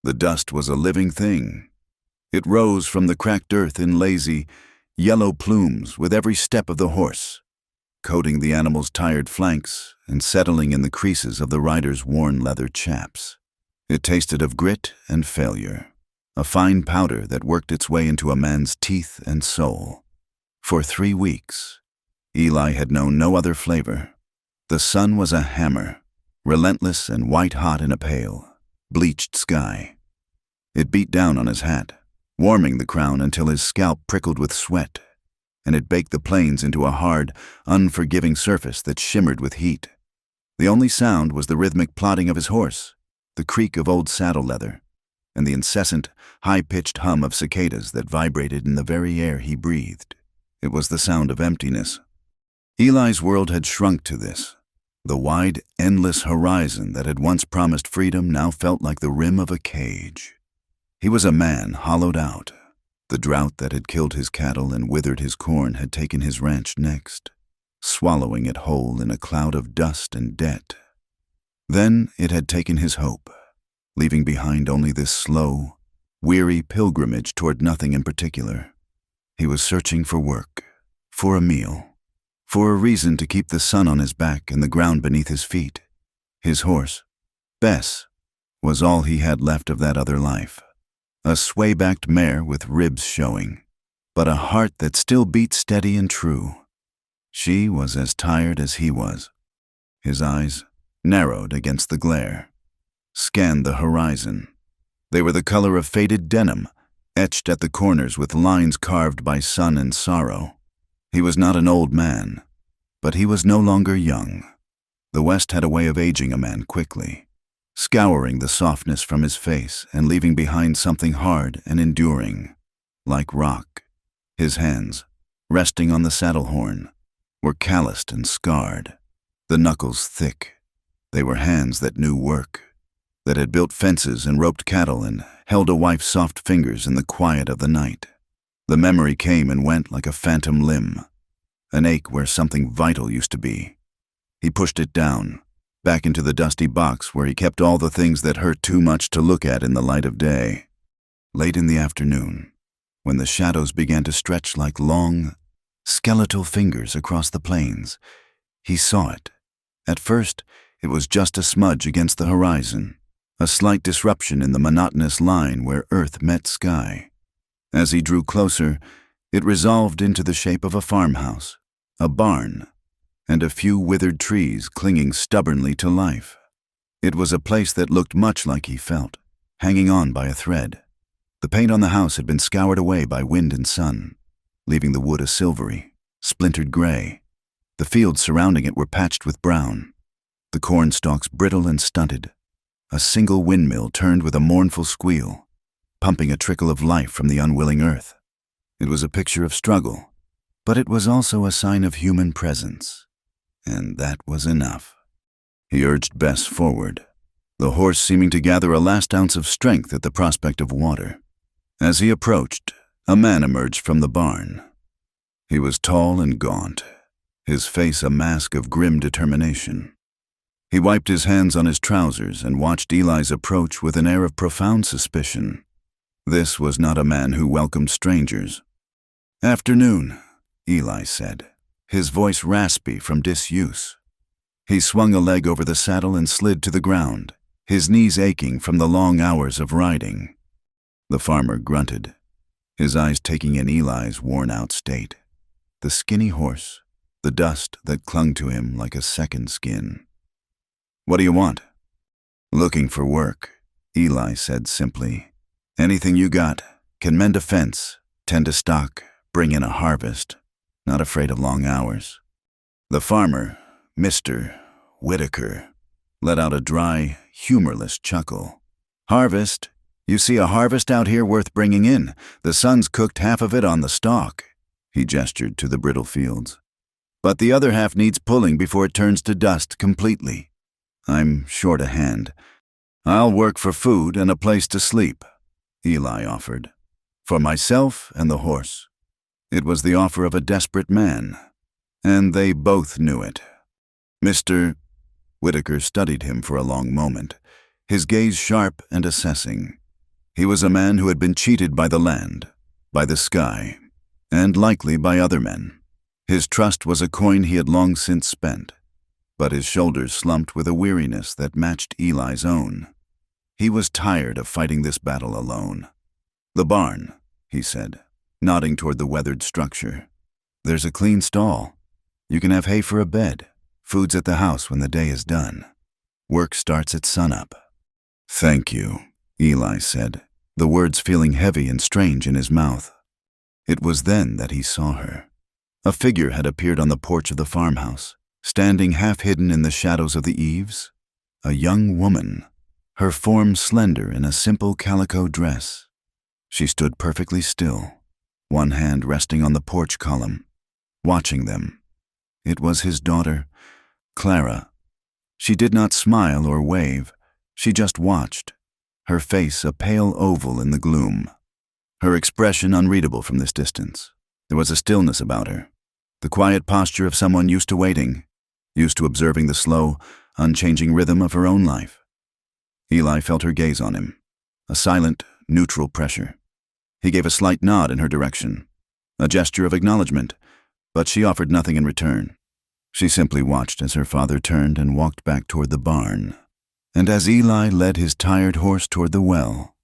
The dust was a living thing. It rose from the cracked earth in lazy, yellow plumes with every step of the horse, coating the animal's tired flanks and settling in the creases of the rider's worn leather chaps. It tasted of grit and failure, a fine powder that worked its way into a man's teeth and soul. For 3 weeks, Eli had known no other flavor. The sun was a hammer, relentless and white-hot in a pale, bleached sky. It beat down on his hat, warming the crown until his scalp prickled with sweat, and it baked the plains into a hard, unforgiving surface that shimmered with heat. The only sound was the rhythmic plodding of his horse, the creak of old saddle leather, and the incessant, high-pitched hum of cicadas that vibrated in the very air he breathed. It was the sound of emptiness. Eli's world had shrunk to this. The wide, endless horizon that had once promised freedom now felt like the rim of a cage. He was a man hollowed out. The drought that had killed his cattle and withered his corn had taken his ranch next, swallowing it whole in a cloud of dust and debt. Then it had taken his hope, leaving behind only this slow, weary pilgrimage toward nothing in particular. He was searching for work, for a meal, for a reason to keep the sun on his back and the ground beneath his feet. His horse, Bess, was all he had left of that other life. A sway-backed mare with ribs showing, but a heart that still beat steady and true. She was as tired as he was. His eyes, narrowed against the glare, scanned the horizon. They were the color of faded denim, etched at the corners with lines carved by sun and sorrow. He was not an old man, but he was no longer young. The West had a way of aging a man quickly, scouring the softness from his face and leaving behind something hard and enduring, like rock. His hands, resting on the saddle horn, were calloused and scarred, the knuckles thick. They were hands that knew work, that had built fences and roped cattle and held a wife's soft fingers in the quiet of the night. The memory came and went like a phantom limb, an ache where something vital used to be. He pushed it down, back into the dusty box where he kept all the things that hurt too much to look at in the light of day. Late in the afternoon, when the shadows began to stretch like long, skeletal fingers across the plains, he saw it. At first, it was just a smudge against the horizon, a slight disruption in the monotonous line where earth met sky. As he drew closer, it resolved into the shape of a farmhouse, a barn, and a few withered trees clinging stubbornly to life. It was a place that looked much like he felt, hanging on by a thread. The paint on the house had been scoured away by wind and sun, leaving the wood a silvery, splintered gray. The fields surrounding it were patched with brown, the corn stalks brittle and stunted. A single windmill turned with a mournful squeal, pumping a trickle of life from the unwilling earth. It was a picture of struggle, but it was also a sign of human presence, and that was enough. He urged Bess forward, the horse seeming to gather a last ounce of strength at the prospect of water. As he approached, a man emerged from the barn. He was tall and gaunt, his face a mask of grim determination. He wiped his hands on his trousers and watched Eli's approach with an air of profound suspicion. This was not a man who welcomed strangers. "Afternoon," Eli said, his voice raspy from disuse. He swung a leg over the saddle and slid to the ground, his knees aching from the long hours of riding. The farmer grunted, his eyes taking in Eli's worn-out state. The skinny horse, the dust that clung to him like a second skin. "What do you want?" "Looking for work," Eli said simply. "Anything you got. Can mend a fence, tend a stock, bring in a harvest. Not afraid of long hours." The farmer, Mr. Whitaker, let out a dry, humorless chuckle. "Harvest? You see a harvest out here worth bringing in. The sun's cooked half of it on the stalk." He gestured to the brittle fields. "But the other half needs pulling before it turns to dust completely. I'm short a hand. I'll work for food and a place to sleep," Eli offered. "For myself and the horse." It was the offer of a desperate man, and they both knew it. Mr. Whitaker studied him for a long moment, his gaze sharp and assessing. He was a man who had been cheated by the land, by the sky, and likely by other men. His trust was a coin he had long since spent, but his shoulders slumped with a weariness that matched Eli's own. He was tired of fighting this battle alone. "The barn," he said, nodding toward the weathered structure. "There's a clean stall. You can have hay for a bed. Food's at the house when the day is done. Work starts at sunup." "Thank you," Eli said, the words feeling heavy and strange in his mouth. It was then that he saw her. A figure had appeared on the porch of the farmhouse, standing half-hidden in the shadows of the eaves. A young woman, her form slender in a simple calico dress. She stood perfectly still, one hand resting on the porch column, watching them. It was his daughter, Clara. She did not smile or wave. She just watched, her face a pale oval in the gloom, her expression unreadable from this distance. There was a stillness about her, the quiet posture of someone used to waiting, used to observing the slow, unchanging rhythm of her own life. Eli felt her gaze on him, a silent, neutral pressure. He gave a slight nod in her direction, a gesture of acknowledgement, but she offered nothing in return. She simply watched as her father turned and walked back toward the barn, and as Eli led his tired horse toward the well.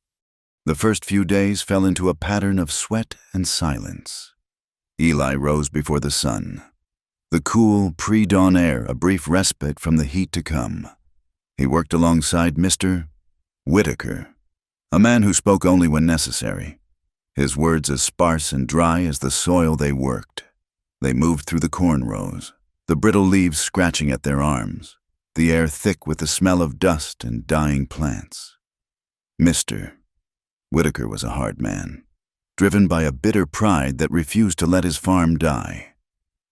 The first few days fell into a pattern of sweat and silence. Eli rose before the sun, the cool, pre-dawn air a brief respite from the heat to come. He worked alongside Mr. Whitaker, a man who spoke only when necessary, his words as sparse and dry as the soil they worked. They moved through the corn rows, the brittle leaves scratching at their arms, the air thick with the smell of dust and dying plants. Mr. Whitaker was a hard man, driven by a bitter pride that refused to let his farm die,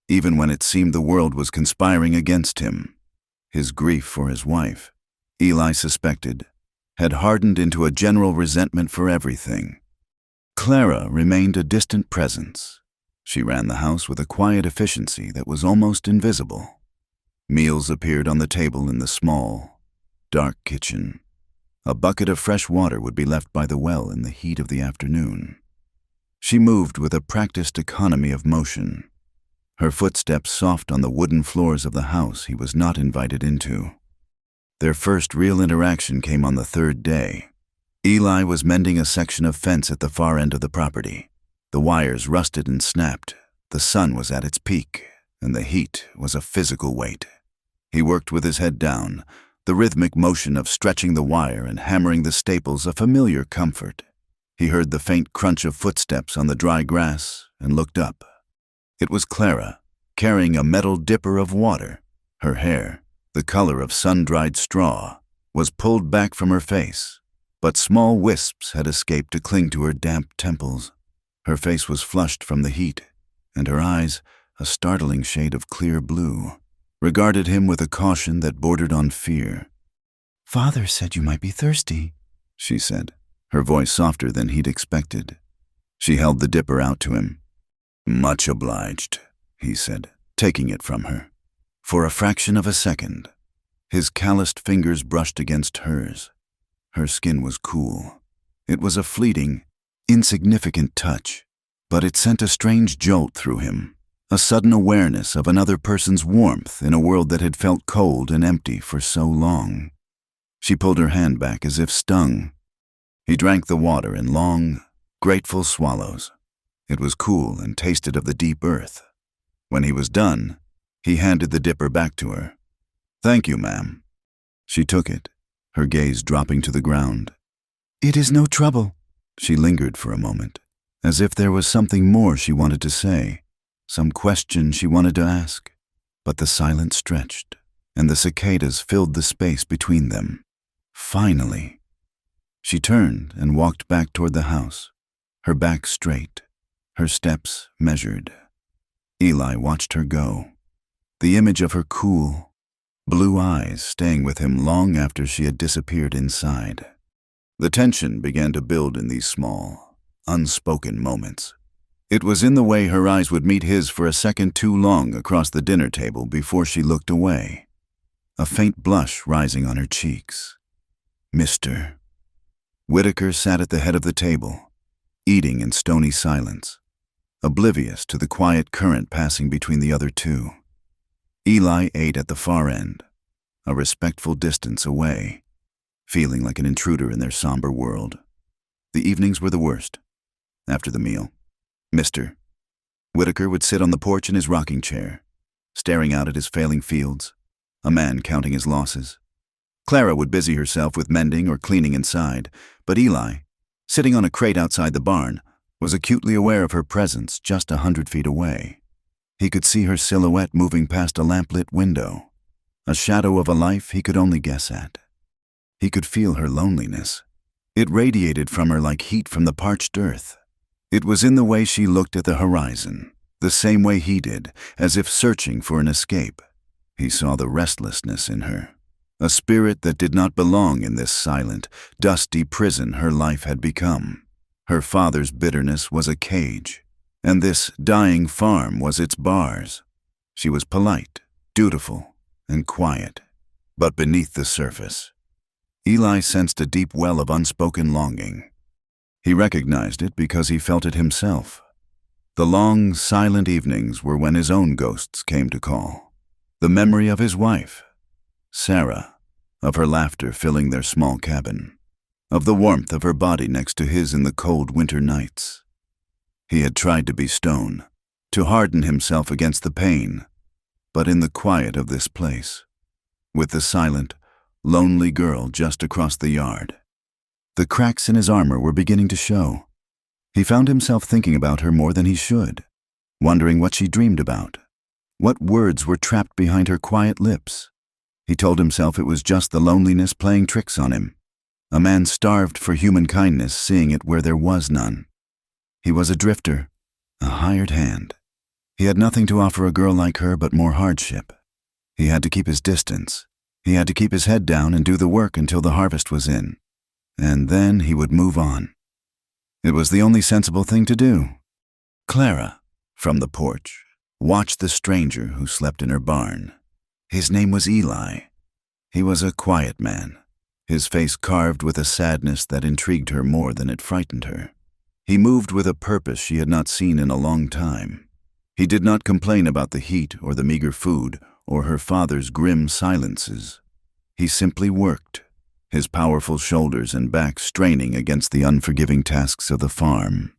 even when it seemed the world was conspiring against him. His grief for his wife, Eli suspected, had hardened into a general resentment for everything. Clara remained a distant presence. She ran the house with a quiet efficiency that was almost invisible. Meals appeared on the table in the small, dark kitchen. A bucket of fresh water would be left by the well in the heat of the afternoon. She moved with a practiced economy of motion, her footsteps soft on the wooden floors of the house he was not invited into. Their first real interaction came on the third day. Eli was mending a section of fence at the far end of the property. The wires rusted and snapped. The sun was at its peak, and the heat was a physical weight. He worked with his head down, the rhythmic motion of stretching the wire and hammering the staples a familiar comfort. He heard the faint crunch of footsteps on the dry grass and looked up. It was Clara, carrying a metal dipper of water. Her hair, the color of sun-dried straw, was pulled back from her face, but small wisps had escaped to cling to her damp temples. Her face was flushed from the heat, and her eyes, a startling shade of clear blue, regarded him with a caution that bordered on fear. "Father said you might be thirsty," she said, her voice softer than he'd expected. She held the dipper out to him. "Much obliged," he said, taking it from her. For a fraction of a second, his calloused fingers brushed against hers. Her skin was cool. It was a fleeting, insignificant touch, but it sent a strange jolt through him, a sudden awareness of another person's warmth in a world that had felt cold and empty for so long. She pulled her hand back as if stung. He drank the water in long, grateful swallows. It was cool and tasted of the deep earth. When he was done, he handed the dipper back to her. "Thank you, ma'am." She took it, her gaze dropping to the ground. "It is no trouble." She lingered for a moment, as if there was something more she wanted to say, some question she wanted to ask. But the silence stretched, and the cicadas filled the space between them. Finally, she turned and walked back toward the house, her back straight, her steps measured. Eli watched her go, the image of her cool, blue eyes staying with him long after she had disappeared inside. The tension began to build in these small, unspoken moments. It was in the way her eyes would meet his for a second too long across the dinner table before she looked away, a faint blush rising on her cheeks. Mr. Whitaker sat at the head of the table, eating in stony silence, oblivious to the quiet current passing between the other two. Eli ate at the far end, a respectful distance away, feeling like an intruder in their somber world. The evenings were the worst. After the meal, Mr. Whitaker would sit on the porch in his rocking chair, staring out at his failing fields, a man counting his losses. Clara would busy herself with mending or cleaning inside, but Eli, sitting on a crate outside the barn, was acutely aware of her presence just 100 feet away. He could see her silhouette moving past a lamplit window, a shadow of a life he could only guess at. He could feel her loneliness. It radiated from her like heat from the parched earth. It was in the way she looked at the horizon, the same way he did, as if searching for an escape. He saw the restlessness in her, a spirit that did not belong in this silent, dusty prison her life had become. Her father's bitterness was a cage, and this dying farm was its bars. She was polite, dutiful, and quiet, but beneath the surface, Eli sensed a deep well of unspoken longing. He recognized it because he felt it himself. The long, silent evenings were when his own ghosts came to call. The memory of his wife, Sarah, of her laughter filling their small cabin, of the warmth of her body next to his in the cold winter nights. He had tried to be stone, to harden himself against the pain, but in the quiet of this place, with the silent, lonely girl just across the yard, the cracks in his armor were beginning to show. He found himself thinking about her more than he should, wondering what she dreamed about, what words were trapped behind her quiet lips. He told himself it was just the loneliness playing tricks on him, a man starved for human kindness seeing it where there was none. He was a drifter, a hired hand. He had nothing to offer a girl like her but more hardship. He had to keep his distance. He had to keep his head down and do the work until the harvest was in. And then he would move on. It was the only sensible thing to do. Clara, from the porch, watched the stranger who slept in her barn. His name was Eli. He was a quiet man, his face carved with a sadness that intrigued her more than it frightened her. He moved with a purpose she had not seen in a long time. He did not complain about the heat or the meager food or her father's grim silences. He simply worked, his powerful shoulders and back straining against the unforgiving tasks of the farm.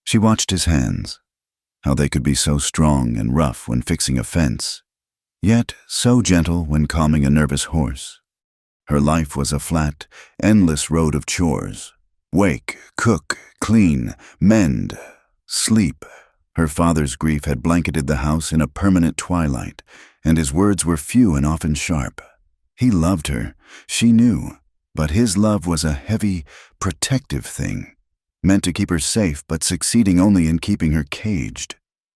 She watched his hands, how they could be so strong and rough when fixing a fence, yet so gentle when calming a nervous horse. Her life was a flat, endless road of chores. Wake, cook, clean, mend, sleep. Her father's grief had blanketed the house in a permanent twilight, and his words were few and often sharp. He loved her, she knew, but his love was a heavy, protective thing, meant to keep her safe but succeeding only in keeping her caged.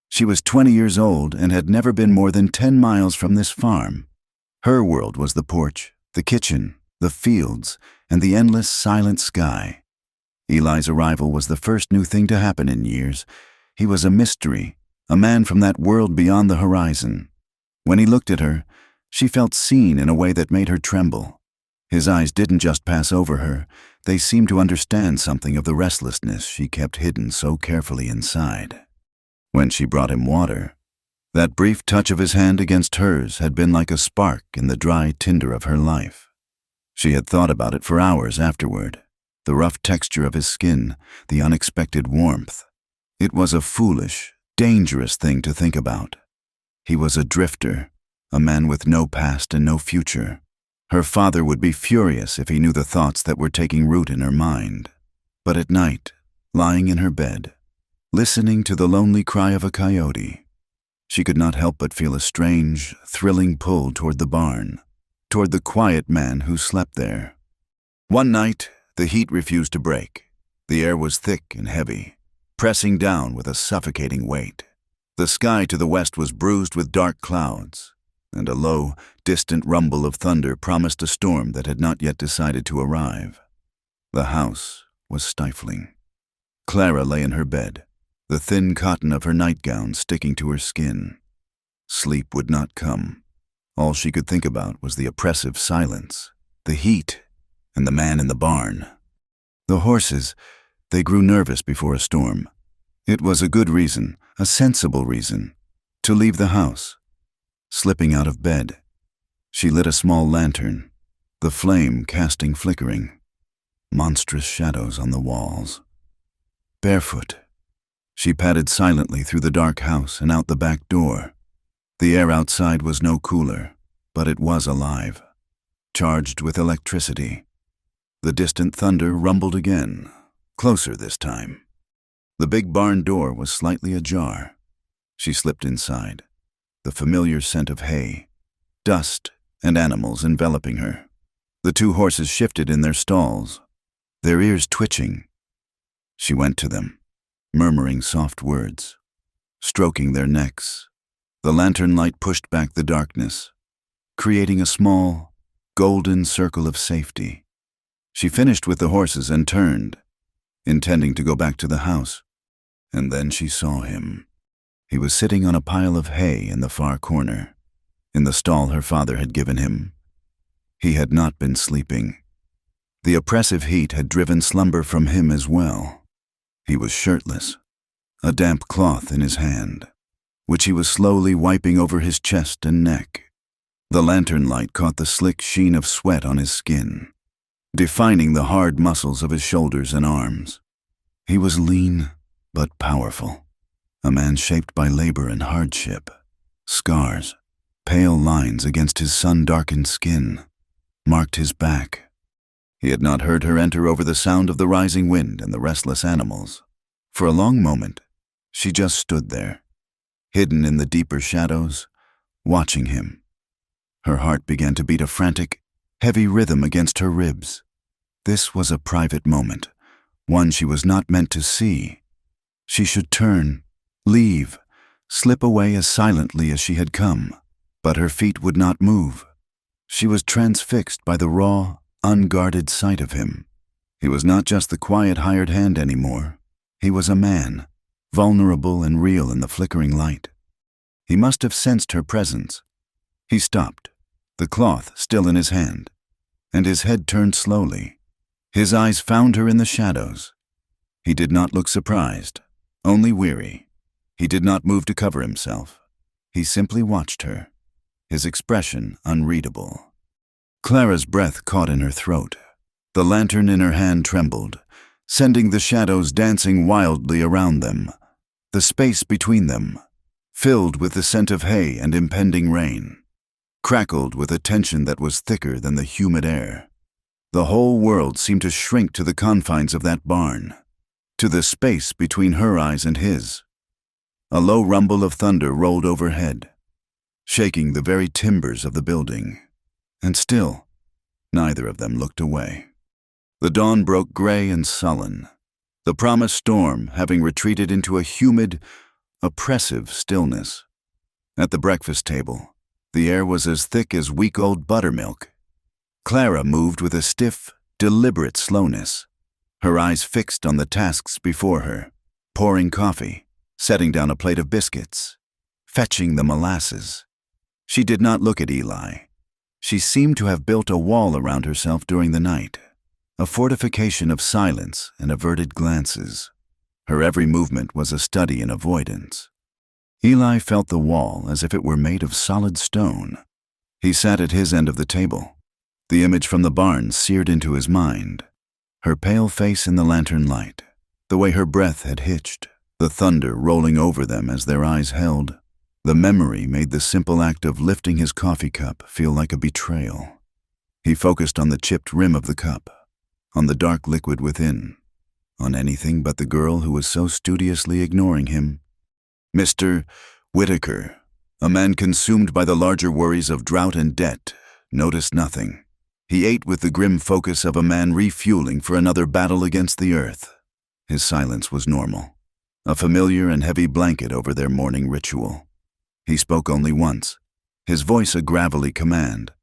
She was 20 years old and had never been more than 10 miles from this farm. Her world was the porch, the kitchen, the fields, and the endless, silent sky. Eli's arrival was the first new thing to happen in years. He was a mystery, a man from that world beyond the horizon. When he looked at her, she felt seen in a way that made her tremble. His eyes didn't just pass over her, they seemed to understand something of the restlessness she kept hidden so carefully inside. When she brought him water, that brief touch of his hand against hers had been like a spark in the dry tinder of her life. She had thought about it for hours afterward, the rough texture of his skin, the unexpected warmth. It was a foolish, dangerous thing to think about. He was a drifter, a man with no past and no future. Her father would be furious if he knew the thoughts that were taking root in her mind. But at night, lying in her bed, listening to the lonely cry of a coyote, she could not help but feel a strange, thrilling pull toward the barn, toward the quiet man who slept there. One night, the heat refused to break. The air was thick and heavy, pressing down with a suffocating weight. The sky to the west was bruised with dark clouds, and a low, distant rumble of thunder promised a storm that had not yet decided to arrive. The house was stifling. Clara lay in her bed, the thin cotton of her nightgown sticking to her skin. Sleep would not come. All she could think about was the oppressive silence, the heat, and the man in the barn. The horses, they grew nervous before a storm. It was a good reason, a sensible reason, to leave the house. Slipping out of bed, she lit a small lantern, the flame casting flickering, monstrous shadows on the walls. Barefoot, she padded silently through the dark house and out the back door. The air outside was no cooler, but it was alive, charged with electricity. The distant thunder rumbled again, closer this time. The big barn door was slightly ajar. She slipped inside, the familiar scent of hay, dust, and animals enveloping her. The two horses shifted in their stalls, their ears twitching. She went to them, murmuring soft words, stroking their necks. The lantern light pushed back the darkness, creating a small, golden circle of safety. She finished with the horses and turned, intending to go back to the house. And then she saw him. He was sitting on a pile of hay in the far corner, in the stall her father had given him. He had not been sleeping. The oppressive heat had driven slumber from him as well. He was shirtless, a damp cloth in his hand, which he was slowly wiping over his chest and neck. The lantern light caught the slick sheen of sweat on his skin, defining the hard muscles of his shoulders and arms. He was lean but powerful, a man shaped by labor and hardship. Scars, pale lines against his sun-darkened skin, marked his back. He had not heard her enter over the sound of the rising wind and the restless animals. For a long moment, she just stood there, hidden in the deeper shadows, watching him. Her heart began to beat a frantic, heavy rhythm against her ribs. This was a private moment, one she was not meant to see. She should turn, leave, slip away as silently as she had come, but her feet would not move. She was transfixed by the raw, unguarded sight of him. He was not just the quiet hired hand anymore. He was a man, vulnerable and real in the flickering light. He must have sensed her presence. He stopped, the cloth still in his hand, and his head turned slowly. His eyes found her in the shadows. He did not look surprised, only weary. He did not move to cover himself. He simply watched her, his expression unreadable. Clara's breath caught in her throat. The lantern in her hand trembled, sending the shadows dancing wildly around them. The space between them, filled with the scent of hay and impending rain, crackled with a tension that was thicker than the humid air. The whole world seemed to shrink to the confines of that barn, to the space between her eyes and his. A low rumble of thunder rolled overhead, shaking the very timbers of the building. And still, neither of them looked away. The dawn broke gray and sullen, the promised storm having retreated into a humid, oppressive stillness. At the breakfast table, the air was as thick as week-old buttermilk. Clara moved with a stiff, deliberate slowness, her eyes fixed on the tasks before her, pouring coffee, setting down a plate of biscuits, fetching the molasses. She did not look at Eli. She seemed to have built a wall around herself during the night, a fortification of silence and averted glances. Her every movement was a study in avoidance. Eli felt the wall as if it were made of solid stone. He sat at his end of the table, the image from the barn seared into his mind, her pale face in the lantern light, the way her breath had hitched, the thunder rolling over them as their eyes held. The memory made the simple act of lifting his coffee cup feel like a betrayal. He focused on the chipped rim of the cup, on the dark liquid within, on anything but the girl who was so studiously ignoring him. Mr. Whitaker, a man consumed by the larger worries of drought and debt, noticed nothing. He ate with the grim focus of a man refueling for another battle against the earth. His silence was normal, a familiar and heavy blanket over their morning ritual. He spoke only once, his voice a gravelly command.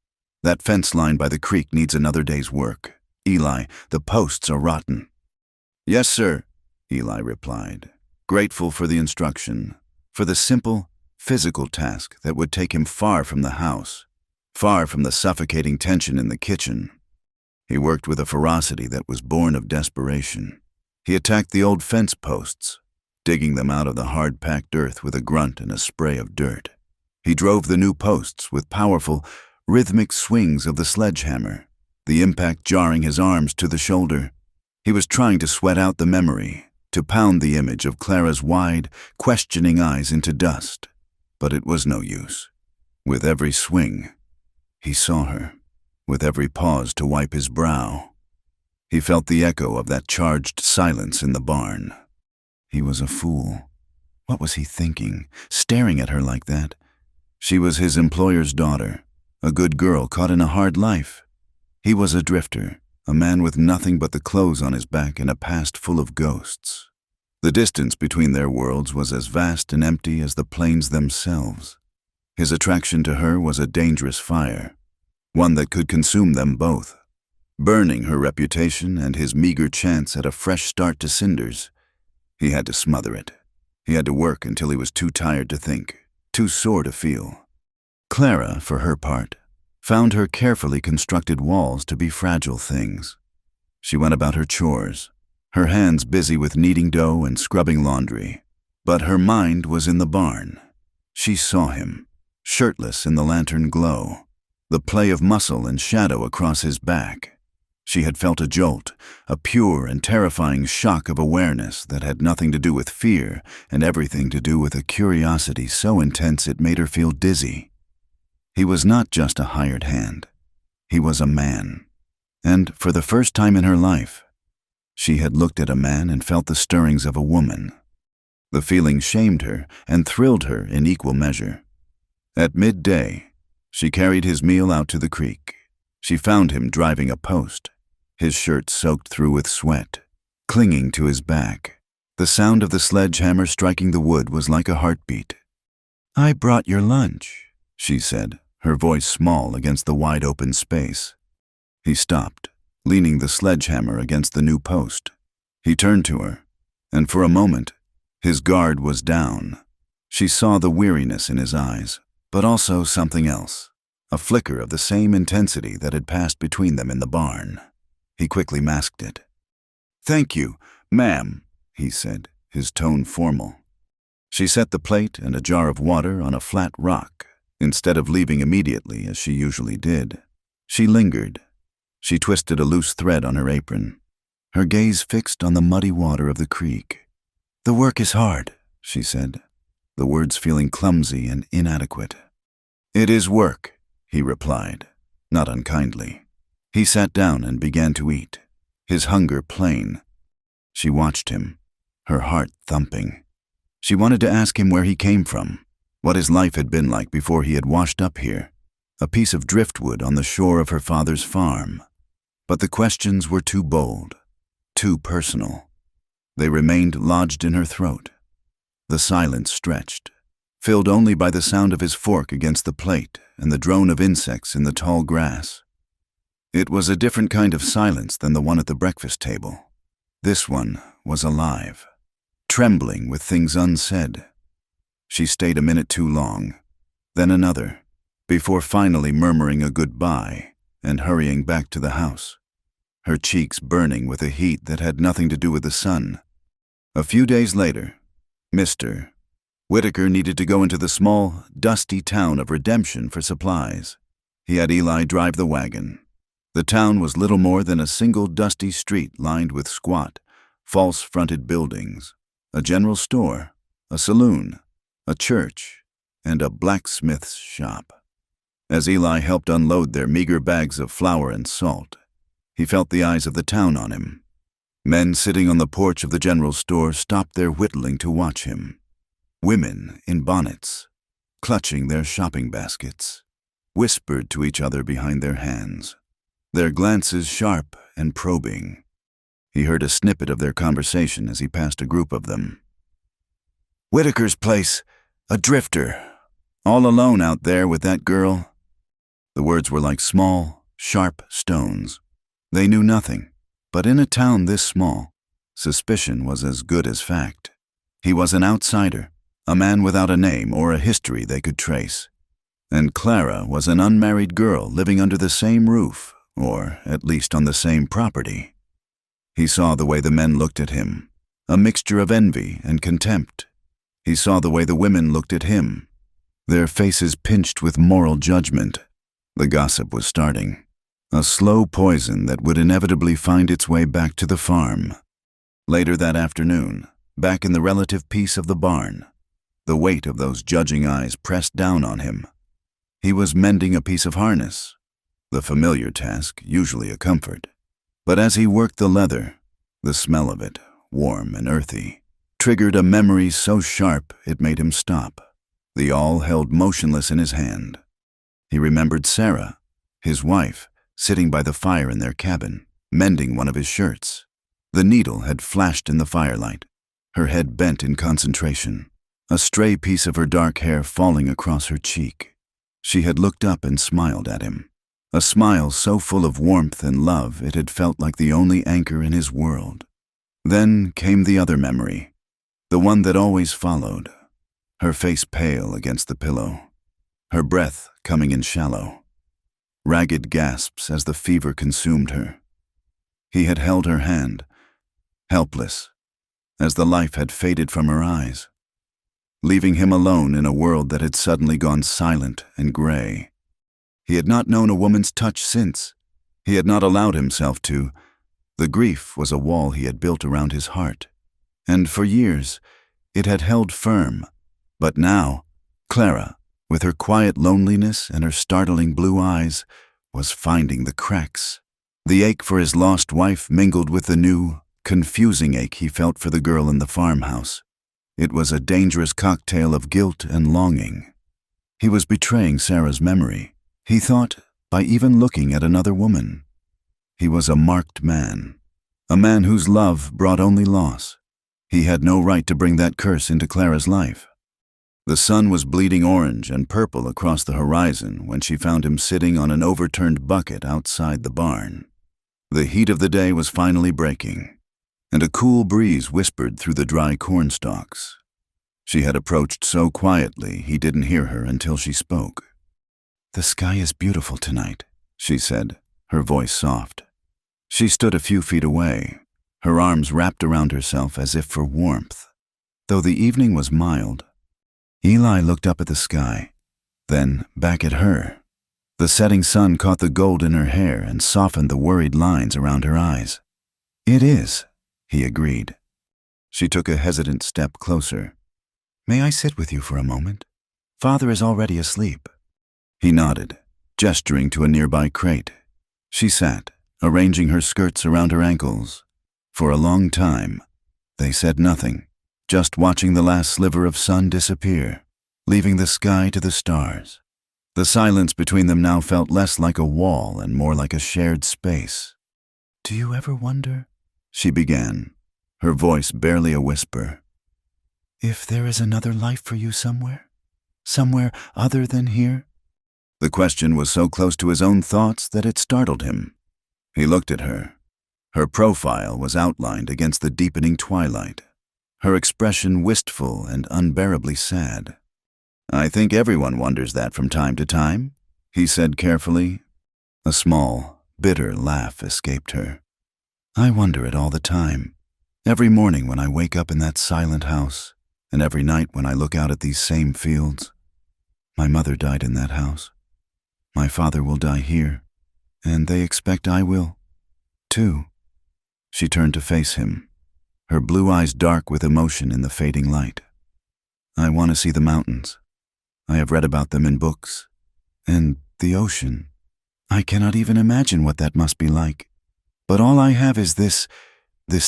That fence line by the creek needs another day's work. Eli, the posts are rotten. Yes, sir, Eli replied, grateful for the instruction, for the simple, physical task that would take him far from the house, far from the suffocating tension in the kitchen. He worked with a ferocity that was born of desperation. He attacked the old fence posts, digging them out of the hard-packed earth with a grunt and a spray of dirt. He drove the new posts with powerful, rhythmic swings of the sledgehammer, the impact jarring his arms to the shoulder. He was trying to sweat out the memory, to pound the image of Clara's wide, questioning eyes into dust. But it was no use. With every swing, he saw her. With every pause to wipe his brow, he felt the echo of that charged silence in the barn. He was a fool. What was he thinking, staring at her like that? She was his employer's daughter, a good girl caught in a hard life. He was a drifter, a man with nothing but the clothes on his back and a past full of ghosts. The distance between their worlds was as vast and empty as the plains themselves. His attraction to her was a dangerous fire, one that could consume them both, burning her reputation and his meager chance at a fresh start to cinders. He had to smother it. He had to work until he was too tired to think, too sore to feel. Clara, for her part, found her carefully constructed walls to be fragile things. She went about her chores, her hands busy with kneading dough and scrubbing laundry, but her mind was in the barn. She saw him, shirtless in the lantern glow, the play of muscle and shadow across his back. She had felt a jolt, a pure and terrifying shock of awareness that had nothing to do with fear and everything to do with a curiosity so intense it made her feel dizzy. He was not just a hired hand. He was a man. And for the first time in her life, she had looked at a man and felt the stirrings of a woman. The feeling shamed her and thrilled her in equal measure. At midday, she carried his meal out to the creek. She found him driving a post, his shirt soaked through with sweat, clinging to his back. The sound of the sledgehammer striking the wood was like a heartbeat. "I brought your lunch," she said, her voice small against the wide-open space. He stopped, leaning the sledgehammer against the new post. He turned to her, and for a moment, his guard was down. She saw the weariness in his eyes, but also something else, a flicker of the same intensity that had passed between them in the barn. He quickly masked it. "Thank you, ma'am," he said, his tone formal. She set the plate and a jar of water on a flat rock, instead of leaving immediately as she usually did. She lingered. She twisted a loose thread on her apron, her gaze fixed on the muddy water of the creek. "The work is hard," she said, the words feeling clumsy and inadequate. "It is work," he replied, not unkindly. He sat down and began to eat, his hunger plain. She watched him, her heart thumping. She wanted to ask him where he came from, what his life had been like before he had washed up here, a piece of driftwood on the shore of her father's farm. But the questions were too bold, too personal. They remained lodged in her throat. The silence stretched, filled only by the sound of his fork against the plate and the drone of insects in the tall grass. It was a different kind of silence than the one at the breakfast table. This one was alive, trembling with things unsaid. She stayed a minute too long, then another, before finally murmuring a goodbye and hurrying back to the house, her cheeks burning with a heat that had nothing to do with the sun. A few days later, Mr. Whitaker needed to go into the small, dusty town of Redemption for supplies. He had Eli drive the wagon. The town was little more than a single dusty street lined with squat, false-fronted buildings, a general store, a saloon, a church, and a blacksmith's shop. As Eli helped unload their meager bags of flour and salt, he felt the eyes of the town on him. Men sitting on the porch of the general store stopped their whittling to watch him. Women in bonnets, clutching their shopping baskets, whispered to each other behind their hands, their glances sharp and probing. He heard a snippet of their conversation as he passed a group of them. "Whitaker's place, a drifter, all alone out there with that girl." The words were like small, sharp stones. They knew nothing, but in a town this small, suspicion was as good as fact. He was an outsider, a man without a name or a history they could trace. And Clara was an unmarried girl living under the same roof or at least on the same property. He saw the way the men looked at him, a mixture of envy and contempt. He saw the way the women looked at him, their faces pinched with moral judgment. The gossip was starting, a slow poison that would inevitably find its way back to the farm. Later that afternoon, back in the relative peace of the barn, the weight of those judging eyes pressed down on him. He was mending a piece of harness, the familiar task, usually a comfort. But as he worked the leather, the smell of it, warm and earthy, triggered a memory so sharp it made him stop, the awl held motionless in his hand. He remembered Sarah, his wife, sitting by the fire in their cabin, mending one of his shirts. The needle had flashed in the firelight, her head bent in concentration, a stray piece of her dark hair falling across her cheek. She had looked up and smiled at him, a smile so full of warmth and love it had felt like the only anchor in his world. Then came the other memory, the one that always followed, her face pale against the pillow, her breath coming in shallow, ragged gasps as the fever consumed her. He had held her hand, helpless, as the life had faded from her eyes, leaving him alone in a world that had suddenly gone silent and gray. He had not known a woman's touch since. He had not allowed himself to. The grief was a wall he had built around his heart, and for years it had held firm. But now, Clara, with her quiet loneliness and her startling blue eyes, was finding the cracks. The ache for his lost wife mingled with the new, confusing ache he felt for the girl in the farmhouse. It was a dangerous cocktail of guilt and longing. He was betraying Sarah's memory, he thought, by even looking at another woman. He was a marked man, a man whose love brought only loss. He had no right to bring that curse into Clara's life. The sun was bleeding orange and purple across the horizon when she found him sitting on an overturned bucket outside the barn. The heat of the day was finally breaking, and a cool breeze whispered through the dry corn stalks. She had approached so quietly he didn't hear her until she spoke. "The sky is beautiful tonight," she said, her voice soft. She stood a few feet away, her arms wrapped around herself as if for warmth. Though the evening was mild, Eli looked up at the sky, then back at her. The setting sun caught the gold in her hair and softened the worried lines around her eyes. "It is," he agreed. She took a hesitant step closer. "May I sit with you for a moment? Father is already asleep." He nodded, gesturing to a nearby crate. She sat, arranging her skirts around her ankles. For a long time, they said nothing, just watching the last sliver of sun disappear, leaving the sky to the stars. The silence between them now felt less like a wall and more like a shared space. "Do you ever wonder," she began, her voice barely a whisper, "if there is another life for you somewhere? Somewhere other than here?" The question was so close to his own thoughts that it startled him. He looked at her. Her profile was outlined against the deepening twilight, her expression wistful and unbearably sad. "I think everyone wonders that from time to time," he said carefully. A small, bitter laugh escaped her. "I wonder it all the time. Every morning when I wake up in that silent house, and every night when I look out at these same fields. My mother died in that house. My father will die here, and they expect I will, too." She turned to face him, her blue eyes dark with emotion in the fading light. "I want to see the mountains. I have read about them in books. And the ocean. I cannot even imagine what that must be like. But all I have is this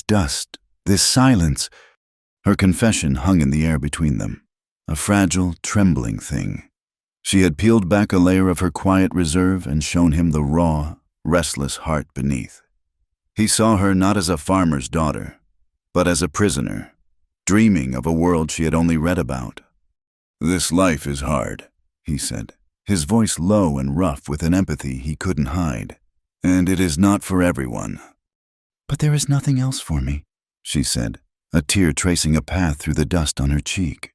dust, this silence." Her confession hung in the air between them, a fragile, trembling thing. She had peeled back a layer of her quiet reserve and shown him the raw, restless heart beneath. He saw her not as a farmer's daughter, but as a prisoner, dreaming of a world she had only read about. "This life is hard," he said, his voice low and rough with an empathy he couldn't hide. "And it is not for everyone." "But there is nothing else for me," she said, a tear tracing a path through the dust on her cheek.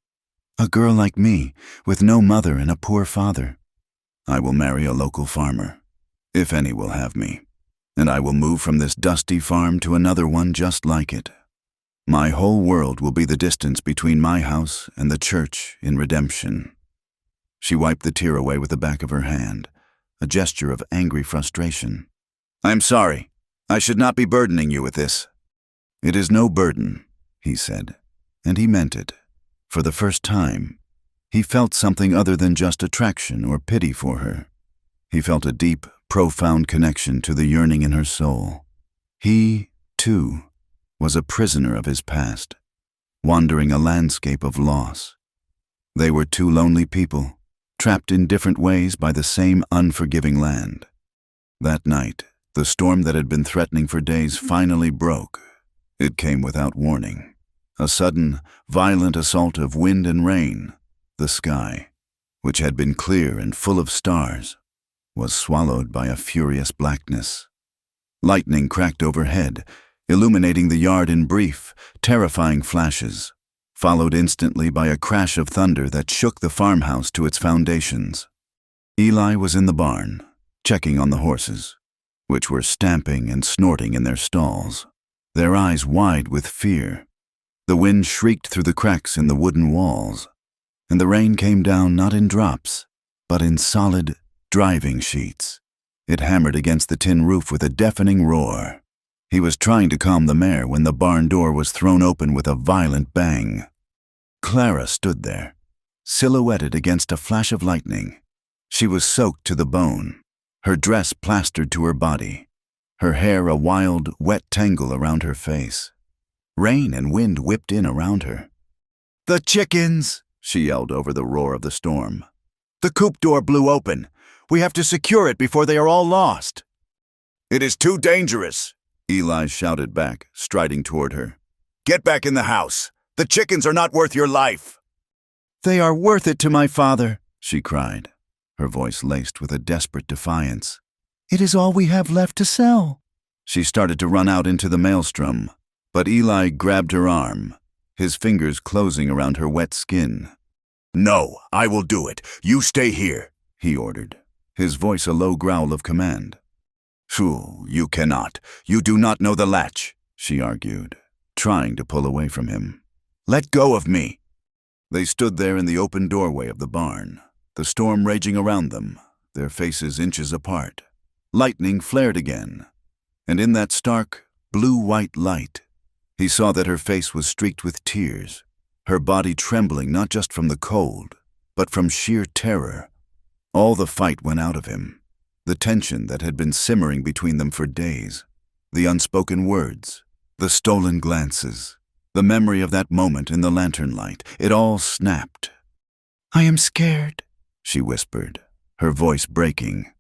"A girl like me, with no mother and a poor father." "I will marry a local farmer." if any will have me, and I will move from this dusty farm to another one just like it. My whole world will be the distance between my house and the church in redemption." She wiped the tear away with the back of her hand, a gesture of angry frustration. "I'm sorry. I should not be burdening you with this." "It is no burden," he said, and he meant it. For the first time, he felt something other than just attraction or pity for her. He felt a deep, profound connection to the yearning in her soul. He, too, was a prisoner of his past, wandering a landscape of loss. They were two lonely people, trapped in different ways by the same unforgiving land. That night, the storm that had been threatening for days finally broke. It came without warning. A sudden, violent assault of wind and rain. The sky, which had been clear and full of stars, was swallowed by a furious blackness. Lightning cracked overhead, illuminating the yard in brief, terrifying flashes, followed instantly by a crash of thunder that shook the farmhouse to its foundations. Eli was in the barn, checking on the horses, which were stamping and snorting in their stalls, their eyes wide with fear. The wind shrieked through the cracks in the wooden walls, and the rain came down not in drops, but in solid, driving sheets. It hammered against the tin roof with a deafening roar. He was trying to calm the mare when the barn door was thrown open with a violent bang. Clara stood there, silhouetted against a flash of lightning. She was soaked to the bone, her dress plastered to her body, her hair a wild, wet tangle around her face. Rain and wind whipped in around her. "The chickens!" she yelled over the roar of the storm. "The coop door blew open. We have to secure it before they are all lost." "It is too dangerous," Eli shouted back, striding toward her. "Get back in the house. The chickens are not worth your life." "They are worth it to my father," she cried, her voice laced with a desperate defiance. "It is all we have left to sell." She started to run out into the maelstrom, but Eli grabbed her arm, his fingers closing around her wet skin. "No, I will do it. You stay here," he ordered, his voice a low growl of command. "Shoo, you cannot. You do not know the latch," she argued, trying to pull away from him. "Let go of me." They stood there in the open doorway of the barn, the storm raging around them, their faces inches apart. Lightning flared again, and in that stark, blue-white light, he saw that her face was streaked with tears, her body trembling not just from the cold, but from sheer terror. All the fight went out of him. The tension that had been simmering between them for days, the unspoken words, the stolen glances, the memory of that moment in the lantern light, it all snapped. "I am scared," she whispered, her voice breaking.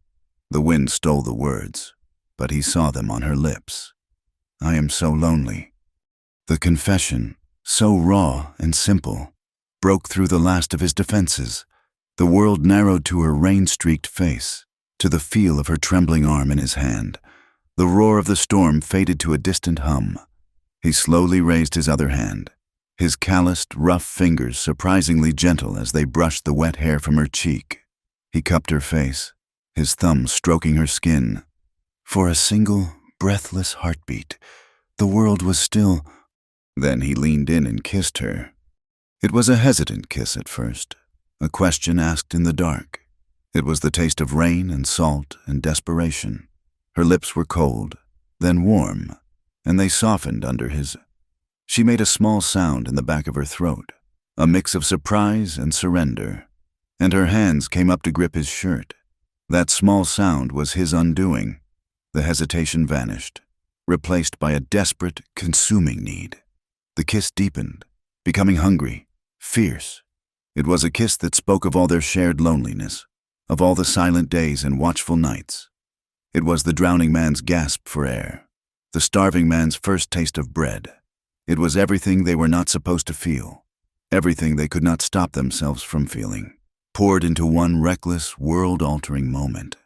The wind stole the words, but he saw them on her lips. "I am so lonely." The confession, so raw and simple, broke through the last of his defenses. The world narrowed to her rain-streaked face, to the feel of her trembling arm in his hand. The roar of the storm faded to a distant hum. He slowly raised his other hand, his calloused, rough fingers surprisingly gentle as they brushed the wet hair from her cheek. He cupped her face, his thumb stroking her skin. For a single, breathless heartbeat, the world was still. Then he leaned in and kissed her. It was a hesitant kiss at first, a question asked in the dark. It was the taste of rain and salt and desperation. Her lips were cold, then warm, and they softened under his. She made a small sound in the back of her throat, a mix of surprise and surrender, and her hands came up to grip his shirt. That small sound was his undoing. The hesitation vanished, replaced by a desperate, consuming need. The kiss deepened, becoming hungry, fierce. It was a kiss that spoke of all their shared loneliness, of all the silent days and watchful nights. It was the drowning man's gasp for air, the starving man's first taste of bread. It was everything they were not supposed to feel, everything they could not stop themselves from feeling, poured into one reckless, world-altering moment.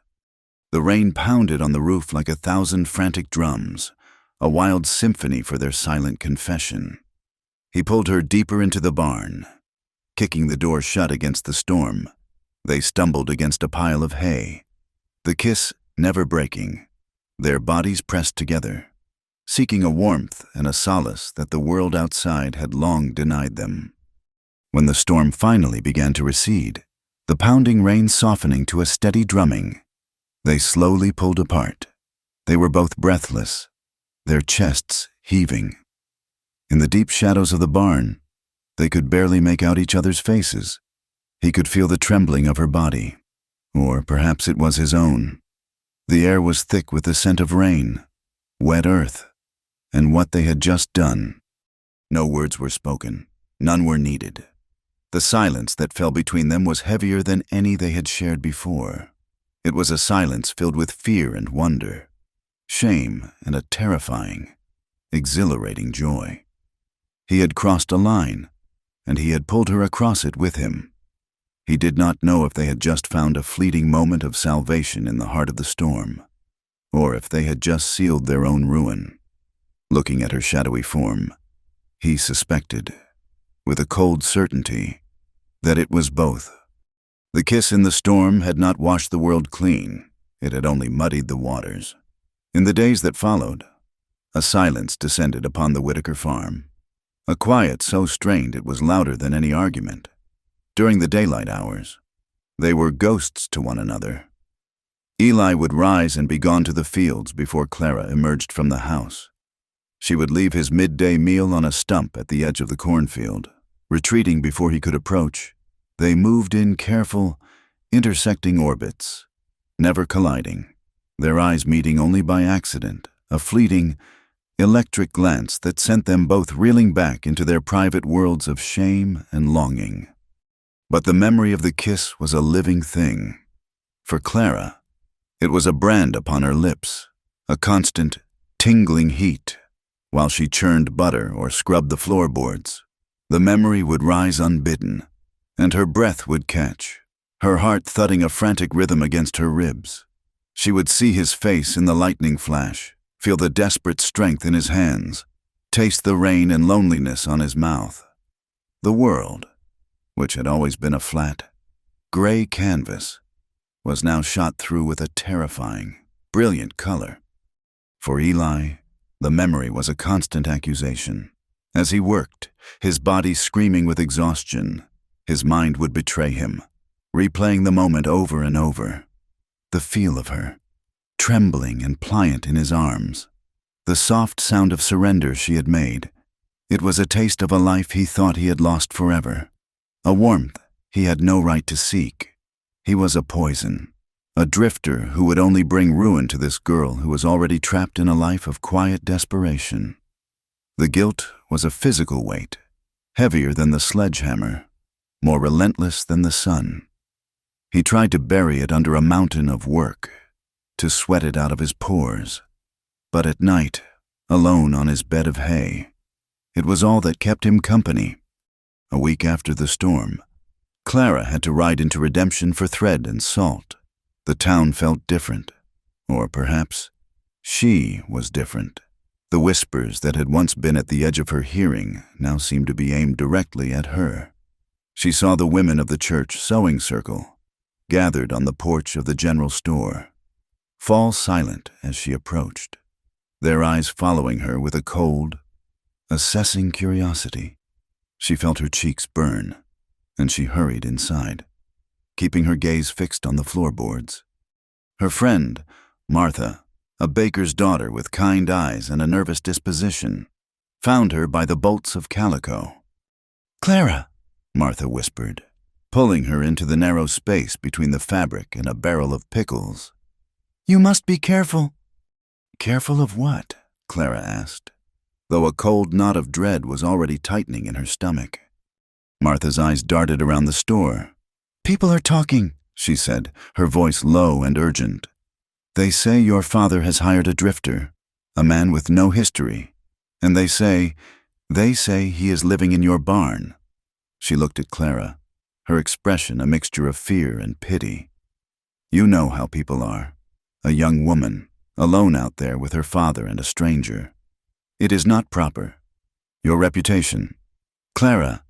The rain pounded on the roof like 1,000 frantic drums, a wild symphony for their silent confession. He pulled her deeper into the barn. Kicking the door shut against the storm, they stumbled against a pile of hay. The kiss never breaking, their bodies pressed together, seeking a warmth and a solace that the world outside had long denied them. When the storm finally began to recede, the pounding rain softening to a steady drumming, they slowly pulled apart. They were both breathless, their chests heaving. In the deep shadows of the barn, they could barely make out each other's faces. He could feel the trembling of her body, or perhaps it was his own. The air was thick with the scent of rain, wet earth, and what they had just done. No words were spoken, none were needed. The silence that fell between them was heavier than any they had shared before. It was a silence filled with fear and wonder, shame and a terrifying, exhilarating joy. He had crossed a line, and he had pulled her across it with him. He did not know if they had just found a fleeting moment of salvation in the heart of the storm, or if they had just sealed their own ruin. Looking at her shadowy form, he suspected, with a cold certainty, that it was both. The kiss in the storm had not washed the world clean, it had only muddied the waters. In the days that followed, a silence descended upon the Whitaker farm, a quiet so strained it was louder than any argument. During the daylight hours, they were ghosts to one another. Eli would rise and be gone to the fields before Clara emerged from the house. She would leave his midday meal on a stump at the edge of the cornfield. Retreating before he could approach, they moved in careful, intersecting orbits, never colliding, their eyes meeting only by accident, a fleeting, electric glance that sent them both reeling back into their private worlds of shame and longing. But the memory of the kiss was a living thing. For Clara, it was a brand upon her lips, a constant, tingling heat, while she churned butter or scrubbed the floorboards. The memory would rise unbidden, and her breath would catch, her heart thudding a frantic rhythm against her ribs. She would see his face in the lightning flash, feel the desperate strength in his hands, taste the rain and loneliness on his mouth. The world, which had always been a flat, gray canvas, was now shot through with a terrifying, brilliant color. For Eli, the memory was a constant accusation. As he worked, his body screaming with exhaustion, his mind would betray him, replaying the moment over and over. The feel of her, trembling and pliant in his arms, the soft sound of surrender she had made. It was a taste of a life he thought he had lost forever, a warmth he had no right to seek. He was a poison, a drifter who would only bring ruin to this girl who was already trapped in a life of quiet desperation. The guilt was a physical weight, heavier than the sledgehammer, more relentless than the sun. He tried to bury it under a mountain of work, to sweat it out of his pores. But at night, alone on his bed of hay, it was all that kept him company. A week after the storm, Clara had to ride into Redemption for thread and salt. The town felt different, or perhaps she was different. The whispers that had once been at the edge of her hearing now seemed to be aimed directly at her. She saw the women of the church sewing circle, gathered on the porch of the general store, fall silent as she approached, their eyes following her with a cold, assessing curiosity. She felt her cheeks burn, and she hurried inside, keeping her gaze fixed on the floorboards. Her friend, Martha, a baker's daughter with kind eyes and a nervous disposition, found her by the bolts of calico. "Clara," Martha whispered, pulling her into the narrow space between the fabric and a barrel of pickles. "You must be careful." "Careful of what?" Clara asked, though a cold knot of dread was already tightening in her stomach. Martha's eyes darted around the store. "People are talking," she said, her voice low and urgent. "They say your father has hired a drifter, a man with no history, and they say he is living in your barn." She looked at Clara, her expression a mixture of fear and pity. "You know how people are. A young woman, alone out there with her father and a stranger. It is not proper. Your reputation. Clara,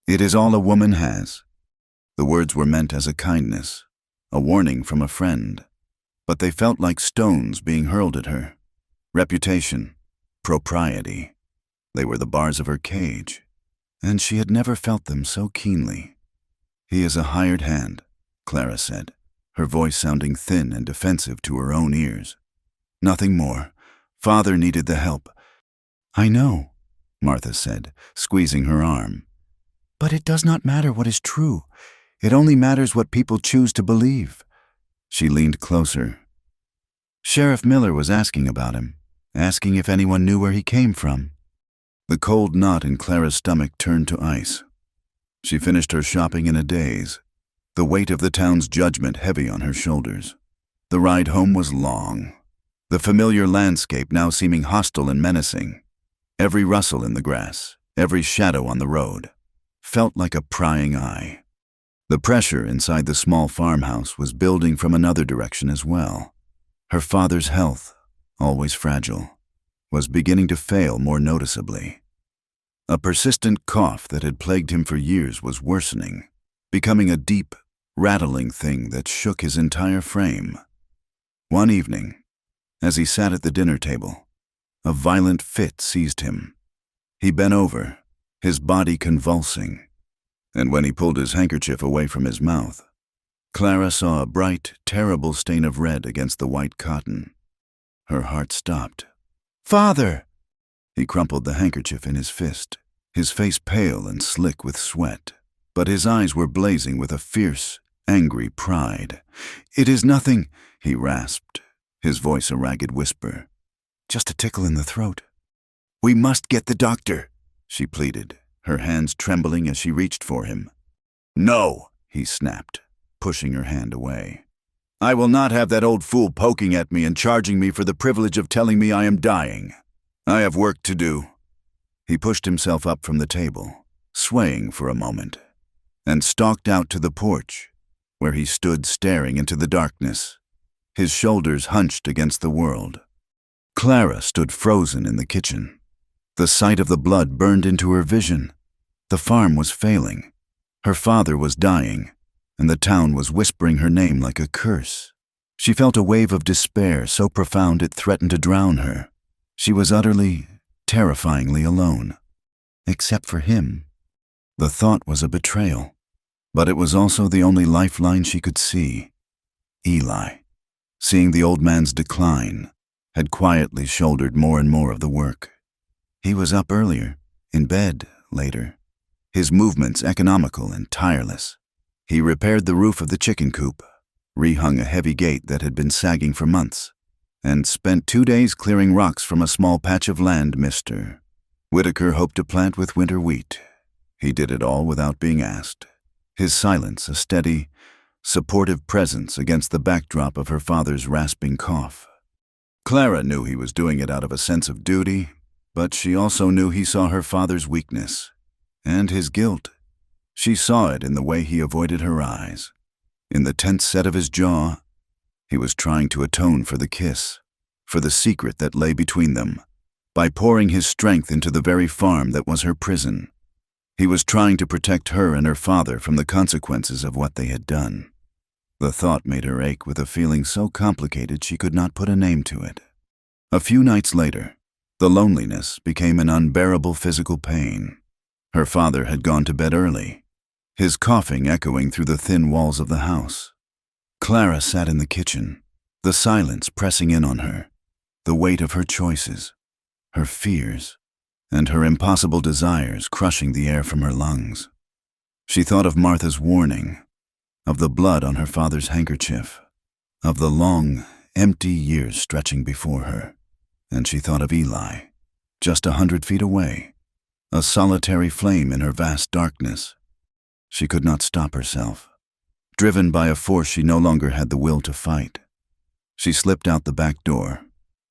it is all a woman has." The words were meant as a kindness, a warning from a friend. but they felt like stones being hurled at her. Reputation, propriety, they were the bars of her cage, and she had never felt them so keenly. "He is a hired hand," Clara said, her voice sounding thin and defensive to her own ears. "Nothing more. Father needed the help." "I know," Martha said, squeezing her arm. "But it does not matter what is true. It only matters what people choose to believe." She leaned closer. "Sheriff Miller was asking about him, asking if anyone knew where he came from." The cold knot in Clara's stomach turned to ice. She finished her shopping in a daze, the weight of the town's judgment heavy on her shoulders. The ride home was long, the familiar landscape now seeming hostile and menacing. Every rustle in the grass, every shadow on the road, felt like a prying eye. The pressure inside the small farmhouse was building from another direction as well. Her father's health, always fragile, was beginning to fail more noticeably. A persistent cough that had plagued him for years was worsening, becoming a deep, rattling thing that shook his entire frame. One evening, as he sat at the dinner table, a violent fit seized him. He bent over, his body convulsing, and when he pulled his handkerchief away from his mouth, Clara saw a bright, terrible stain of red against the white cotton. Her heart stopped. "Father!" He crumpled the handkerchief in his fist, his face pale and slick with sweat, but his eyes were blazing with a fierce, angry pride. "It is nothing," he rasped, his voice a ragged whisper. "Just a tickle in the throat." "We must get the doctor," she pleaded, her hands trembling as she reached for him. "No," he snapped, pushing her hand away. "I will not have that old fool poking at me and charging me for the privilege of telling me I am dying. I have work to do." He pushed himself up from the table, swaying for a moment, and stalked out to the porch, where he stood staring into the darkness, his shoulders hunched against the world. Clara stood frozen in the kitchen. The sight of the blood burned into her vision. The farm was failing. Her father was dying, and the town was whispering her name like a curse. She felt a wave of despair so profound it threatened to drown her. She was utterly, terrifyingly alone. Except for him. The thought was a betrayal, but it was also the only lifeline she could see. Eli, seeing the old man's decline, had quietly shouldered more and more of the work. He was up earlier, in bed later, his movements economical and tireless. He repaired the roof of the chicken coop, rehung a heavy gate that had been sagging for months, and spent 2 days clearing rocks from a small patch of land Mr. Whitaker hoped to plant with winter wheat. He did it all without being asked, his silence a steady, supportive presence against the backdrop of her father's rasping cough. Clara knew he was doing it out of a sense of duty, but she also knew he saw her father's weakness and his guilt. She saw it in the way he avoided her eyes, in the tense set of his jaw. He was trying to atone for the kiss, for the secret that lay between them, by pouring his strength into the very farm that was her prison. He was trying to protect her and her father from the consequences of what they had done. The thought made her ache with a feeling so complicated she could not put a name to it. A few nights later, the loneliness became an unbearable physical pain. Her father had gone to bed early, his coughing echoing through the thin walls of the house. Clara sat in the kitchen, the silence pressing in on her, the weight of her choices, her fears, and her impossible desires crushing the air from her lungs. She thought of Martha's warning, of the blood on her father's handkerchief, of the long, empty years stretching before her, and she thought of Eli, just 100 feet away, a solitary flame in her vast darkness. She could not stop herself, driven by a force she no longer had the will to fight. She slipped out the back door,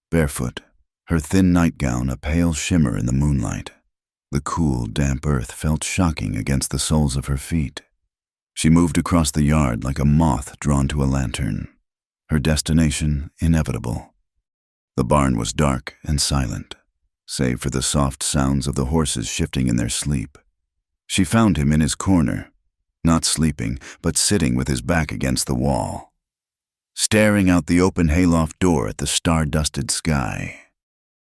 barefoot, her thin nightgown a pale shimmer in the moonlight. The cool, damp earth felt shocking against the soles of her feet. She moved across the yard like a moth drawn to a lantern, her destination inevitable. The barn was dark and silent, save for the soft sounds of the horses shifting in their sleep. She found him in his corner, not sleeping, but sitting with his back against the wall. staring out the open hayloft door at the star-dusted sky.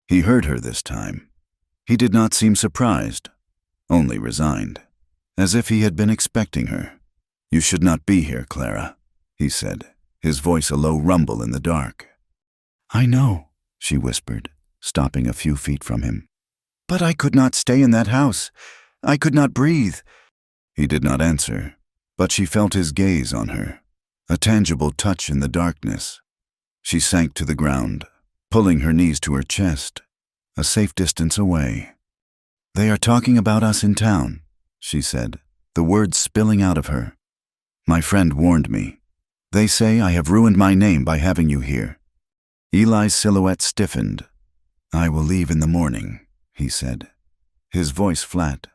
He heard her this time. He did not seem surprised, only resigned, as if he had been expecting her. "You should not be here, Clara," he said, his voice a low rumble in the dark. "I know," she whispered, stopping a few feet from him. "But I could not stay in that house. I could not breathe." He did not answer, but she felt his gaze on her, a tangible touch in the darkness. She sank to the ground, pulling her knees to her chest, a safe distance away. "They are talking about us in town," she said, the words spilling out of her. "My friend warned me. They say I have ruined my name by having you here." Eli's silhouette stiffened. "I will leave in the morning," he said, his voice flat.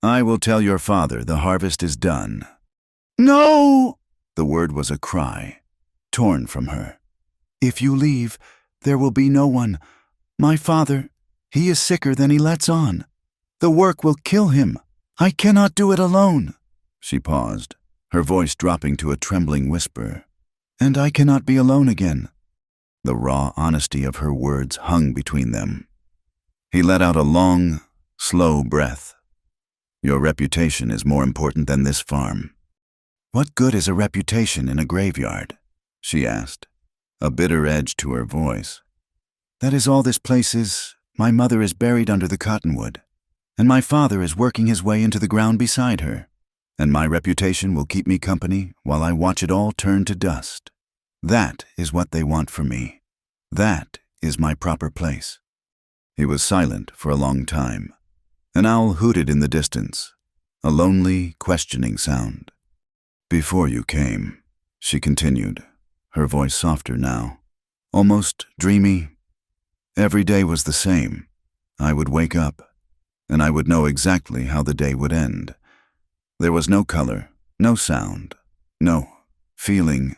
"I will tell your father the harvest is done." "No!" The word was a cry, torn from her. "If you leave, there will be no one. My father, he is sicker than he lets on. The work will kill him. I cannot do it alone." She paused, her voice dropping to a trembling whisper. "And I cannot be alone again." The raw honesty of her words hung between them. He let out a long, slow breath. "Your reputation is more important than this farm." "What good is a reputation in a graveyard?" she asked, a bitter edge to her voice. "That is all this place is. My mother is buried under the cottonwood, and my father is working his way into the ground beside her, and my reputation will keep me company while I watch it all turn to dust. That is what they want from me. That is my proper place." He was silent for a long time. An owl hooted in the distance, a lonely, questioning sound. "Before you came," she continued, her voice softer now, almost dreamy, "every day was the same. I would wake up, and I would know exactly how the day would end. There was no color, no sound, no feeling.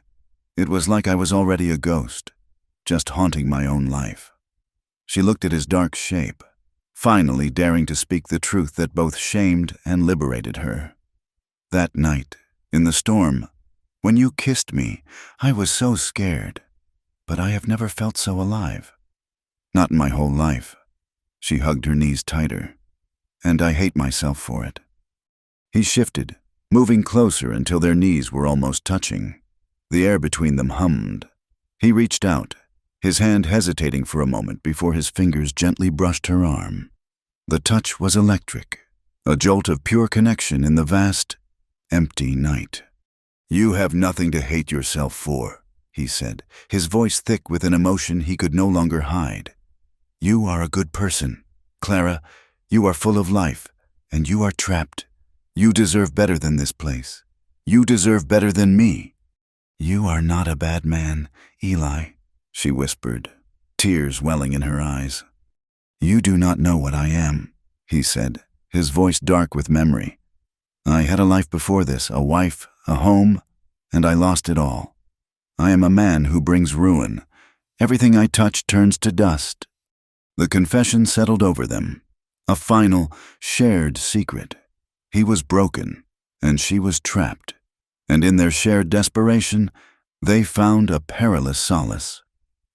It was like I was already a ghost, just haunting my own life." She looked at his dark shape, finally daring to speak the truth that both shamed and liberated her. "That night, in the storm, when you kissed me, I was so scared, but I have never felt so alive. Not in my whole life." She hugged her knees tighter. "And I hate myself for it." He shifted, moving closer until their knees were almost touching. The air between them hummed. He reached out, his hand hesitating for a moment before his fingers gently brushed her arm. The touch was electric, a jolt of pure connection in the vast, empty night. "You have nothing to hate yourself for," he said, his voice thick with an emotion he could no longer hide. "You are a good person, Clara. You are full of life, and you are trapped. You deserve better than this place. You deserve better than me." "You are not a bad man, Eli," she whispered, tears welling in her eyes. "You do not know what I am," he said, his voice dark with memory. "I had a life before this, a wife, a home, and I lost it all. I am a man who brings ruin. Everything I touch turns to dust." The confession settled over them, a final, shared secret. He was broken, and she was trapped, and in their shared desperation, they found a perilous solace.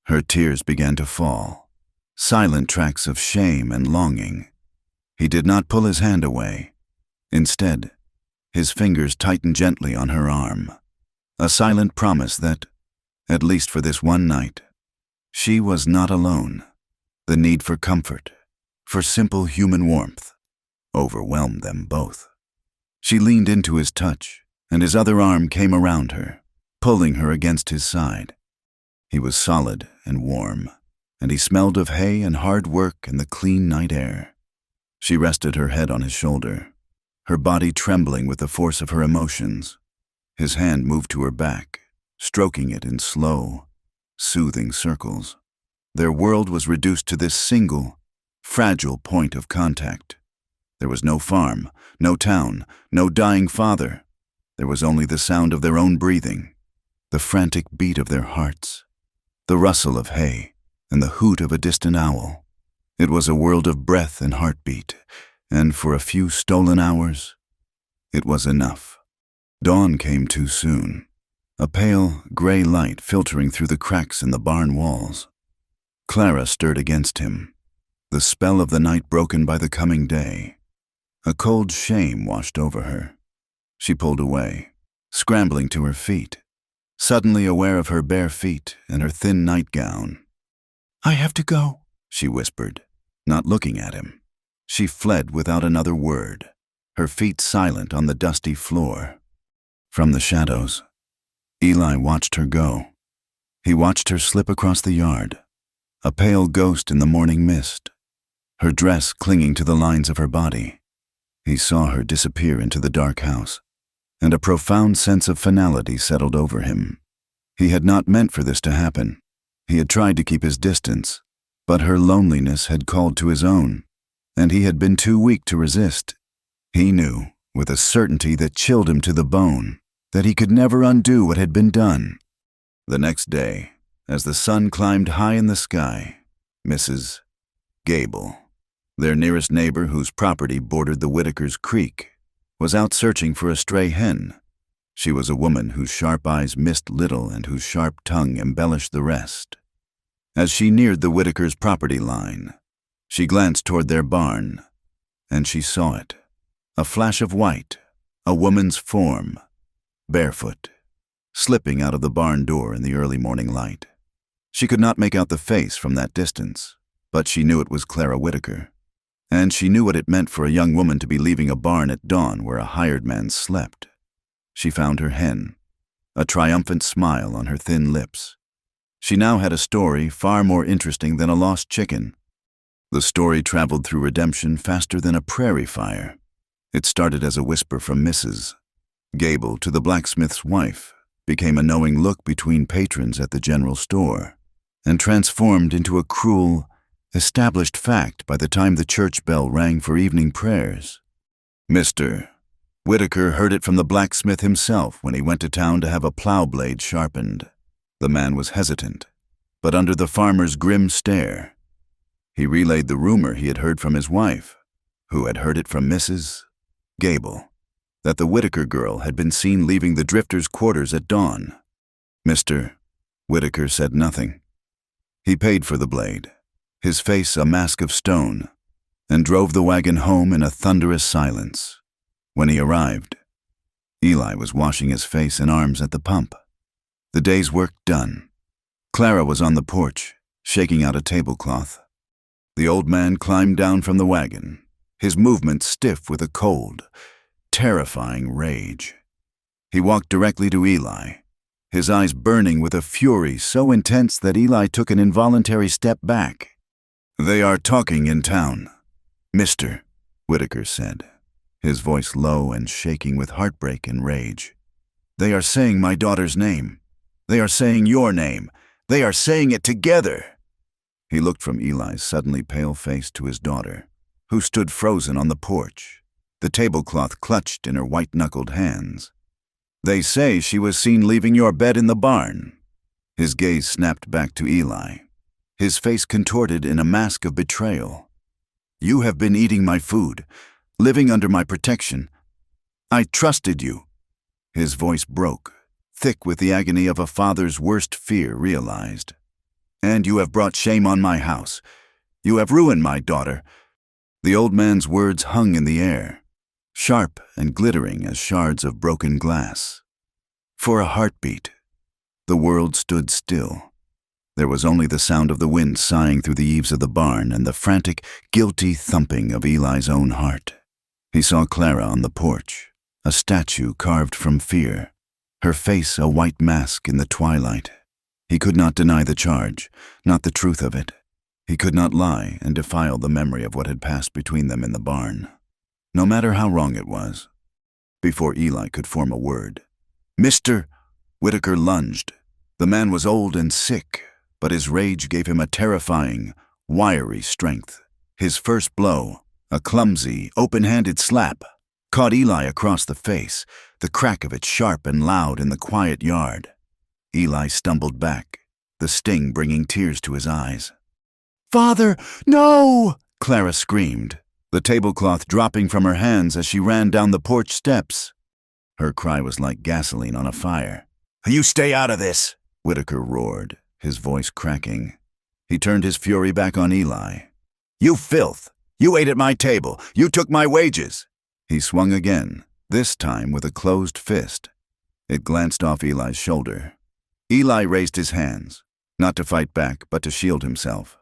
Her tears began to fall, silent tracks of shame and longing. He did not pull his hand away. Instead, his fingers tightened gently on her arm, a silent promise that, at least for this one night, she was not alone. The need for comfort, for simple human warmth, overwhelmed them both. She leaned into his touch, and his other arm came around her, pulling her against his side. He was solid and warm, and he smelled of hay and hard work and the clean night air. She rested her head on his shoulder, her body trembling with the force of her emotions. His hand moved to her back, stroking it in slow, soothing circles. Their world was reduced to this single, fragile point of contact. There was no farm, no town, no dying father. There was only the sound of their own breathing, the frantic beat of their hearts, the rustle of hay, and the hoot of a distant owl. It was a world of breath and heartbeat, and for a few stolen hours, it was enough. Dawn came too soon. a pale, gray light filtering through the cracks in the barn walls. Clara stirred against him, the spell of the night broken by the coming day. A cold shame washed over her. She pulled away, scrambling to her feet, suddenly aware of her bare feet and her thin nightgown. "I have to go," she whispered, not looking at him. She fled without another word, her feet silent on the dusty floor. From the shadows, Eli watched her go. He watched her slip across the yard, a pale ghost in the morning mist, her dress clinging to the lines of her body. He saw her disappear into the dark house, and a profound sense of finality settled over him. He had not meant for this to happen. He had tried to keep his distance, but her loneliness had called to his own, and he had been too weak to resist. He knew, with a certainty that chilled him to the bone, that he could never undo what had been done. The next day, as the sun climbed high in the sky, Mrs. Gable, their nearest neighbor whose property bordered the Whitaker's creek, was out searching for a stray hen. She was a woman whose sharp eyes missed little and whose sharp tongue embellished the rest. As she neared the Whitaker's property line, she glanced toward their barn, and she saw it. A flash of white, a woman's form, barefoot, slipping out of the barn door in the early morning light. She could not make out the face from that distance, but she knew it was Clara Whitaker. And she knew what it meant for a young woman to be leaving a barn at dawn where a hired man slept. She found her hen, a triumphant smile on her thin lips. She now had a story far more interesting than a lost chicken. The story traveled through redemption faster than a prairie fire. It started as a whisper from Mrs. Gable to the blacksmith's wife, became a knowing look between patrons at the general store, and transformed into a cruel, established fact by the time the church bell rang for evening prayers. Mr. Whitaker heard it from the blacksmith himself when he went to town to have a plow blade sharpened. The man was hesitant, but under the farmer's grim stare, he relayed the rumor he had heard from his wife, who had heard it from Mrs. Gable, that the Whitaker girl had been seen leaving the drifters' quarters at dawn. Mr. Whitaker said nothing. He paid for the blade, his face a mask of stone, and drove the wagon home in a thunderous silence. When he arrived, Eli was washing his face and arms at the pump. The day's work done, Clara was on the porch, shaking out a tablecloth. The old man climbed down from the wagon, his movements stiff with a cold, terrifying rage. He walked directly to Eli, his eyes burning with a fury so intense that Eli took an involuntary step back. "They are talking in town, Mr. Whitaker said, his voice low and shaking with heartbreak and rage. "They are saying my daughter's name. They are saying your name. They are saying it together." He looked from Eli's suddenly pale face to his daughter, who stood frozen on the porch, the tablecloth clutched in her white-knuckled hands. "They say she was seen leaving your bed in the barn." His gaze snapped back to Eli, his face contorted in a mask of betrayal. "You have been eating my food, living under my protection. I trusted you." His voice broke, thick with the agony of a father's worst fear realized. "And you have brought shame on my house. You have ruined my daughter." The old man's words hung in the air, sharp and glittering as shards of broken glass. For a heartbeat, the world stood still. There was only the sound of the wind sighing through the eaves of the barn and the frantic, guilty thumping of Eli's own heart. He saw Clara on the porch, a statue carved from fear, her face a white mask in the twilight. He could not deny the charge, not the truth of it. He could not lie and defile the memory of what had passed between them in the barn, no matter how wrong it was. Before Eli could form a word, "Mr. Whitaker lunged. The man was old and sick, but his rage gave him a terrifying, wiry strength. His first blow, a clumsy, open-handed slap, caught Eli across the face, the crack of it sharp and loud in the quiet yard. Eli stumbled back, the sting bringing tears to his eyes. "Father, no!" Clara screamed, the tablecloth dropping from her hands as she ran down the porch steps. Her cry was like gasoline on a fire. You stay out of this, Whitaker roared, his voice cracking. He turned his fury back on Eli. You filth! You ate at my table! You took my wages! He swung again, this time with a closed fist. It glanced off Eli's shoulder. Eli raised his hands, not to fight back, but to shield himself.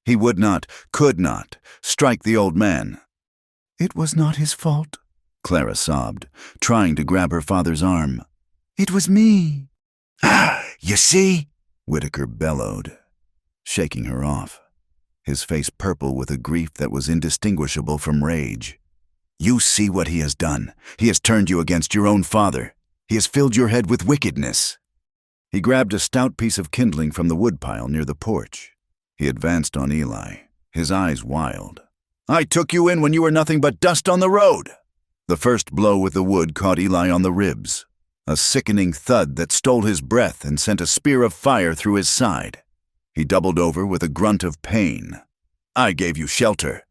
He would not, could not, strike the old man. It was not his fault, Clara sobbed, trying to grab her father's arm. It was me. Ah, you see? Whitaker bellowed, shaking her off, his face purple with a grief that was indistinguishable from rage. You see what he has done. He has turned you against your own father. He has filled your head with wickedness. He grabbed a stout piece of kindling from the woodpile near the porch. He advanced on Eli, his eyes wild. I took you in when you were nothing but dust on the road. The first blow with the wood caught Eli on the ribs, a sickening thud that stole his breath and sent a spear of fire through his side. He doubled over with a grunt of pain. I gave you shelter.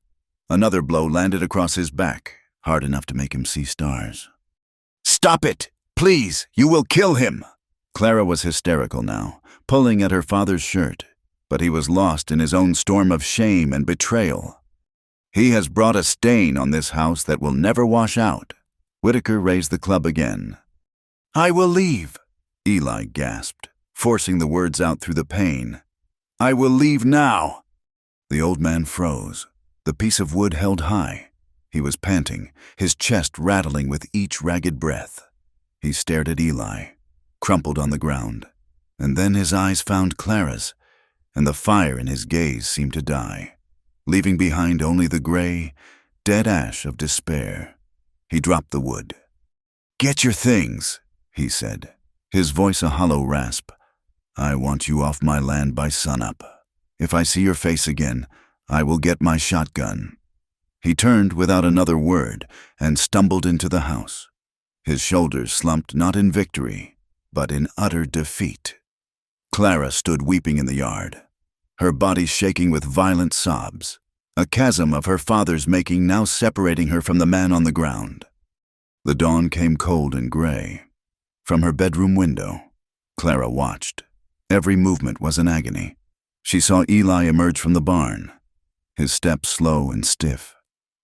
Another blow landed across his back, hard enough to make him see stars. Stop it! Please, you will kill him! Clara was hysterical now, pulling at her father's shirt, but he was lost in his own storm of shame and betrayal. He has brought a stain on this house that will never wash out. Whitaker raised the club again. I will leave, Eli gasped, forcing the words out through the pain. I will leave now. The old man froze, the piece of wood held high. He was panting, his chest rattling with each ragged breath. He stared at Eli, crumpled on the ground, and then his eyes found Clara's, and the fire in his gaze seemed to die, leaving behind only the gray, dead ash of despair. He dropped the wood. Get your things, he said, his voice a hollow rasp. I want you off my land by sunup. If I see your face again, I will get my shotgun. He turned without another word and stumbled into the house. His shoulders slumped not in victory, but in utter defeat. Clara stood weeping in the yard, her body shaking with violent sobs, a chasm of her father's making now separating her from the man on the ground. The dawn came cold and gray. From her bedroom window, Clara watched. Every movement was an agony. She saw Eli emerge from the barn, his step slow and stiff.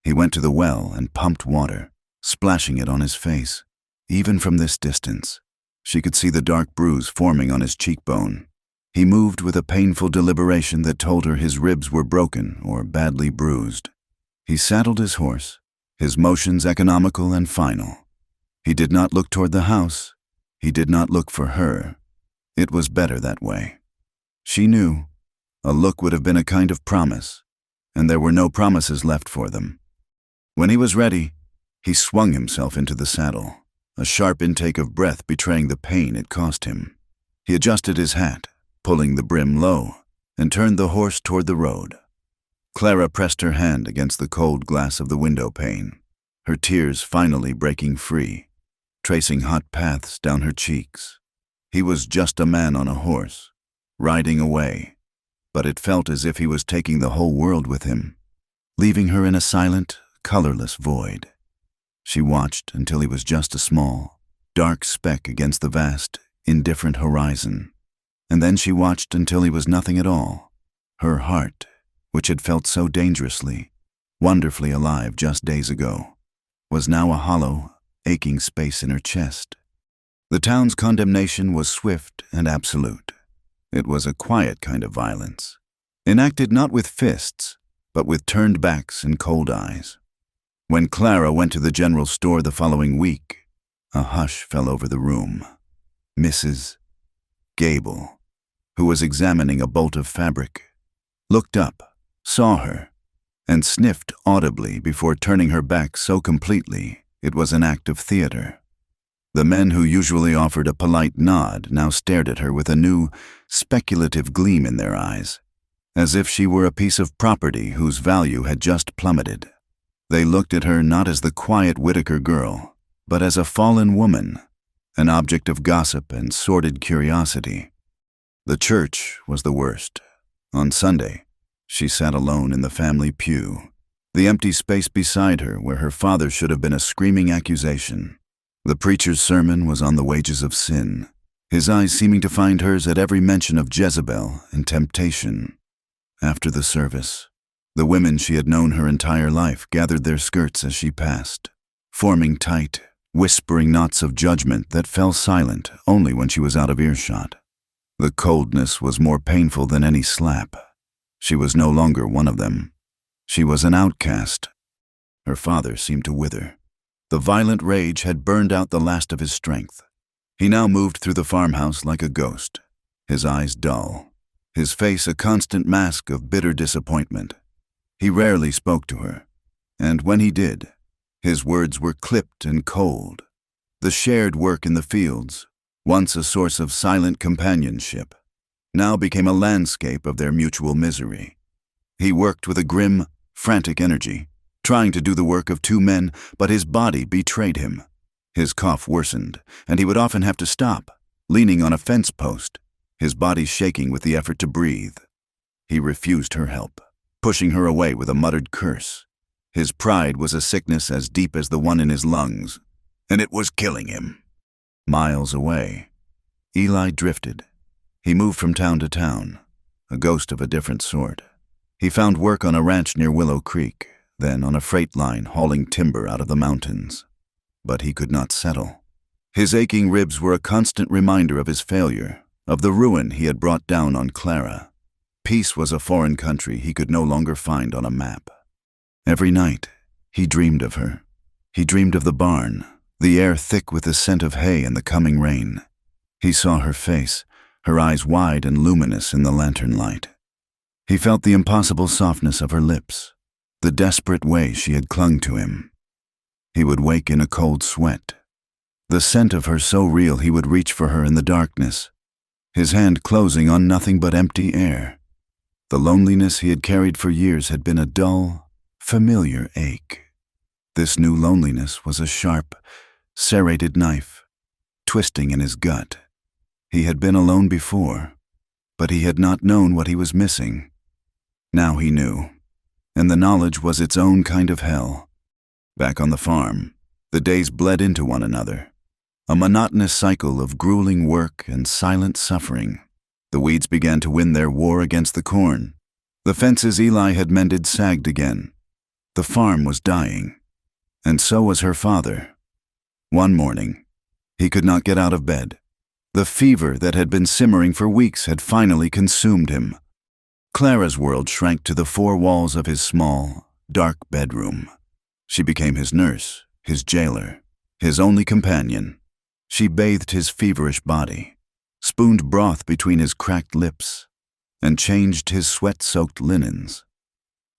He went to the well and pumped water, splashing it on his face. Even from this distance, she could see the dark bruise forming on his cheekbone. He moved with a painful deliberation that told her his ribs were broken or badly bruised. He saddled his horse, his motions economical and final. He did not look toward the house. He did not look for her. It was better that way. She knew. A look would have been a kind of promise, and there were no promises left for them. When he was ready, he swung himself into the saddle, a sharp intake of breath betraying the pain it cost him. He adjusted his hat, pulling the brim low, and turned the horse toward the road. Clara pressed her hand against the cold glass of the window pane, her tears finally breaking free, tracing hot paths down her cheeks. He was just a man on a horse, riding away, but it felt as if he was taking the whole world with him, leaving her in a silent, colorless void. She watched until he was just a small, dark speck against the vast, indifferent horizon. And then she watched until he was nothing at all. Her heart, which had felt so dangerously, wonderfully alive just days ago, was now a hollow, aching space in her chest. The town's condemnation was swift and absolute. It was a quiet kind of violence, enacted not with fists, but with turned backs and cold eyes. When Clara went to the general store the following week, a hush fell over the room. Mrs. Gable, who was examining a bolt of fabric, looked up, saw her, and sniffed audibly before turning her back so completely it was an act of theater. The men who usually offered a polite nod now stared at her with a new, speculative gleam in their eyes, as if she were a piece of property whose value had just plummeted. They looked at her not as the quiet Whitaker girl, but as a fallen woman, an object of gossip and sordid curiosity. The church was the worst. On Sunday, she sat alone in the family pew, the empty space beside her where her father should have been a screaming accusation. The preacher's sermon was on the wages of sin, his eyes seeming to find hers at every mention of Jezebel and temptation. After the service, the women she had known her entire life gathered their skirts as she passed, forming tight, whispering knots of judgment that fell silent only when she was out of earshot. The coldness was more painful than any slap. She was no longer one of them. She was an outcast. Her father seemed to wither. The violent rage had burned out the last of his strength. He now moved through the farmhouse like a ghost, his eyes dull, his face a constant mask of bitter disappointment. He rarely spoke to her, and when he did, his words were clipped and cold. The shared work in the fields, once a source of silent companionship, now became a landscape of their mutual misery. He worked with a grim, frantic energy, trying to do the work of two men, but his body betrayed him. His cough worsened, and he would often have to stop, leaning on a fence post, his body shaking with the effort to breathe. He refused her help, pushing her away with a muttered curse. His pride was a sickness as deep as the one in his lungs, and it was killing him. Miles away, Eli drifted. He moved from town to town, a ghost of a different sort. He found work on a ranch near Willow Creek, then on a freight line hauling timber out of the mountains. But he could not settle. His aching ribs were a constant reminder of his failure, of the ruin he had brought down on Clara. Peace was a foreign country he could no longer find on a map. Every night, he dreamed of her. He dreamed of the barn, the air thick with the scent of hay and the coming rain. He saw her face, her eyes wide and luminous in the lantern light. He felt the impossible softness of her lips, the desperate way she had clung to him. He would wake in a cold sweat, the scent of her so real he would reach for her in the darkness, his hand closing on nothing but empty air. The loneliness he had carried for years had been a dull, familiar ache. This new loneliness was a sharp, serrated knife, twisting in his gut. He had been alone before, but he had not known what he was missing. Now he knew, and the knowledge was its own kind of hell. Back on the farm, the days bled into one another, a monotonous cycle of grueling work and silent suffering. The weeds began to win their war against the corn. The fences Eli had mended sagged again. The farm was dying, and so was her father. One morning, he could not get out of bed. The fever that had been simmering for weeks had finally consumed him. Clara's world shrank to the four walls of his small, dark bedroom. She became his nurse, his jailer, his only companion. She bathed his feverish body, spooned broth between his cracked lips, and changed his sweat-soaked linens.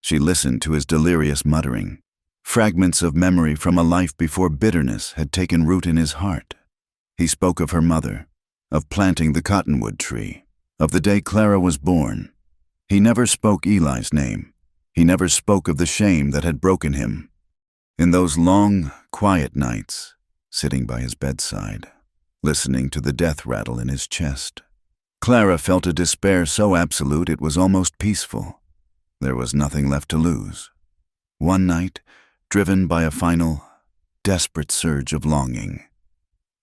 She listened to his delirious muttering, fragments of memory from a life before bitterness had taken root in his heart. He spoke of her mother, of planting the cottonwood tree, of the day Clara was born. He never spoke Eli's name. He never spoke of the shame that had broken him. In those long, quiet nights, sitting by his bedside, listening to the death rattle in his chest, Clara felt a despair so absolute it was almost peaceful. There was nothing left to lose. One night, driven by a final, desperate surge of longing,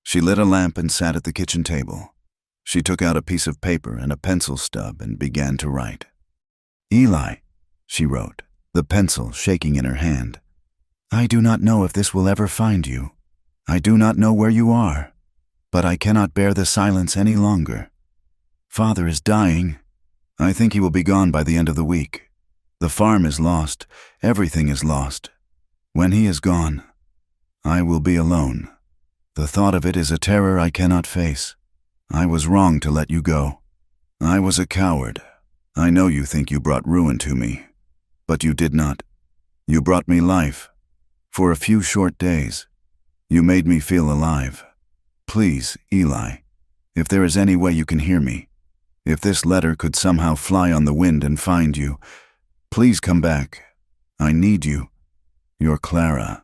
she lit a lamp and sat at the kitchen table. She took out a piece of paper and a pencil stub and began to write. "Eli," she wrote, the pencil shaking in her hand, "I do not know if this will ever find you. I do not know where you are, but I cannot bear the silence any longer. Father is dying. I think he will be gone by the end of the week. The farm is lost. Everything is lost. When he is gone, I will be alone. The thought of it is a terror I cannot face. I was wrong to let you go. I was a coward. I know you think you brought ruin to me, but you did not. You brought me life. For a few short days, you made me feel alive. Please, Eli, if there is any way you can hear me, if this letter could somehow fly on the wind and find you, please come back. I need you. Your Clara."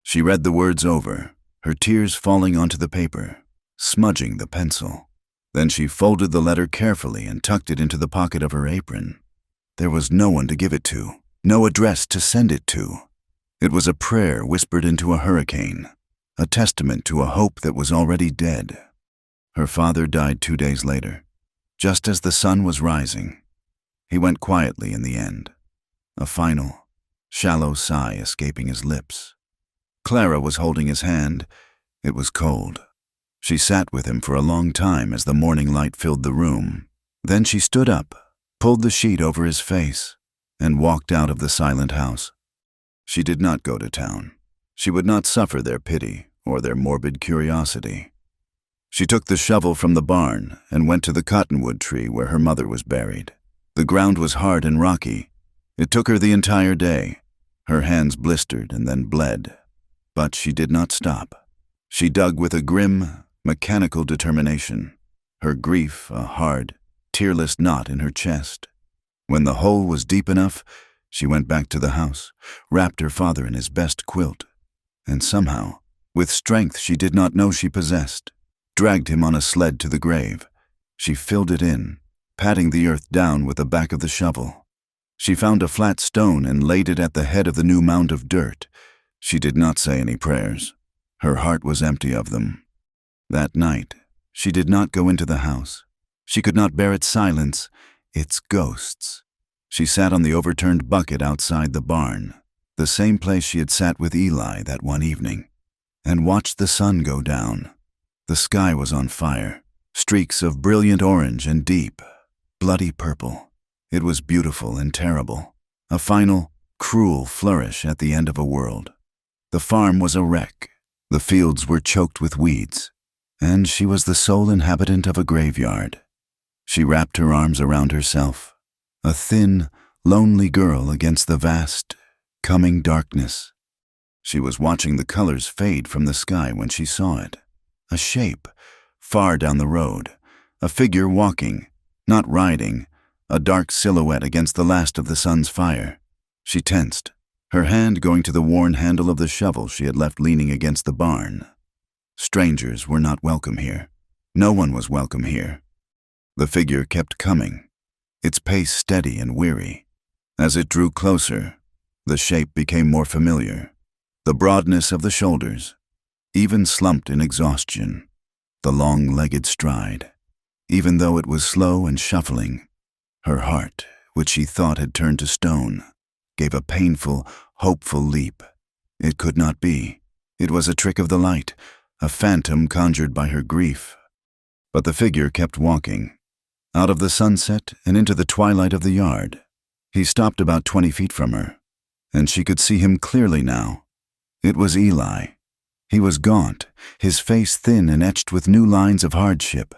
She read the words over, her tears falling onto the paper, smudging the pencil. Then she folded the letter carefully and tucked it into the pocket of her apron. There was no one to give it to, no address to send it to. It was a prayer whispered into a hurricane, a testament to a hope that was already dead. Her father died 2 days later, just as the sun was rising. He went quietly in the end, a final, shallow sigh escaping his lips. Clara was holding his hand. It was cold. She sat with him for a long time as the morning light filled the room. Then she stood up, pulled the sheet over his face, and walked out of the silent house. She did not go to town. She would not suffer their pity or their morbid curiosity. She took the shovel from the barn and went to the cottonwood tree where her mother was buried. The ground was hard and rocky. It took her the entire day. Her hands blistered and then bled. But she did not stop. She dug with a grim, mechanical determination, her grief a hard, tearless knot in her chest. When the hole was deep enough, she went back to the house, wrapped her father in his best quilt, and somehow, with strength she did not know she possessed, dragged him on a sled to the grave. She filled it in, patting the earth down with the back of the shovel. She found a flat stone and laid it at the head of the new mound of dirt. She did not say any prayers. Her heart was empty of them. That night, she did not go into the house. She could not bear its silence, its ghosts. She sat on the overturned bucket outside the barn, the same place she had sat with Eli that one evening, and watched the sun go down. The sky was on fire, streaks of brilliant orange and deep, bloody purple. It was beautiful and terrible, a final, cruel flourish at the end of a world. The farm was a wreck. The fields were choked with weeds, and she was the sole inhabitant of a graveyard. She wrapped her arms around herself, a thin, lonely girl against the vast, coming darkness. She was watching the colors fade from the sky when she saw it. A shape, far down the road, a figure walking, not riding, a dark silhouette against the last of the sun's fire. She tensed, her hand going to the worn handle of the shovel she had left leaning against the barn. Strangers were not welcome here. No one was welcome here. The figure kept coming, its pace steady and weary. As it drew closer, the shape became more familiar. The broadness of the shoulders, even slumped in exhaustion. The long-legged stride, even though it was slow and shuffling. Her heart, which she thought had turned to stone, gave a painful, hopeful leap. It could not be. It was a trick of the light, a phantom conjured by her grief. But the figure kept walking, out of the sunset and into the twilight of the yard. He stopped about 20 feet from her, and she could see him clearly now. It was Eli. He was gaunt, his face thin and etched with new lines of hardship.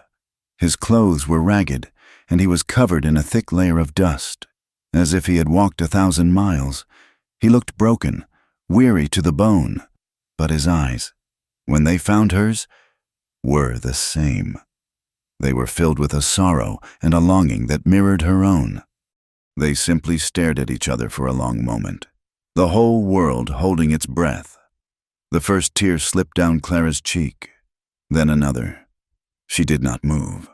His clothes were ragged, and he was covered in a thick layer of dust, as if he had walked 1,000 miles. He looked broken, weary to the bone, but his eyes, when they found hers, were the same. They were filled with a sorrow and a longing that mirrored her own. They simply stared at each other for a long moment, the whole world holding its breath. The first tear slipped down Clara's cheek, then another. She did not move.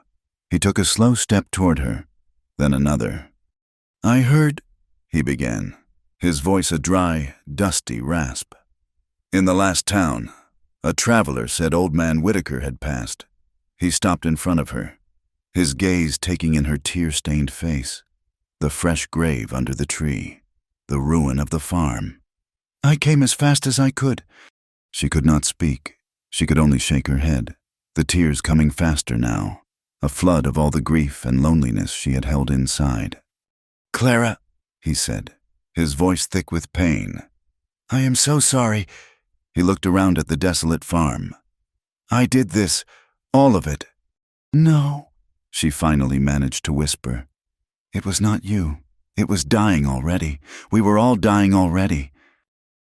He took a slow step toward her, then another. "I heard," he began, his voice a dry, dusty rasp. "In the last town, a traveler said Old Man Whitaker had passed." He stopped in front of her, his gaze taking in her tear-stained face, the fresh grave under the tree, the ruin of the farm. "I came as fast as I could." She could not speak. She could only shake her head, the tears coming faster now, a flood of all the grief and loneliness she had held inside. "Clara," he said, his voice thick with pain. "I am so sorry." He looked around at the desolate farm. "I did this, all of it." "No," she finally managed to whisper. "It was not you. It was dying already. We were all dying already."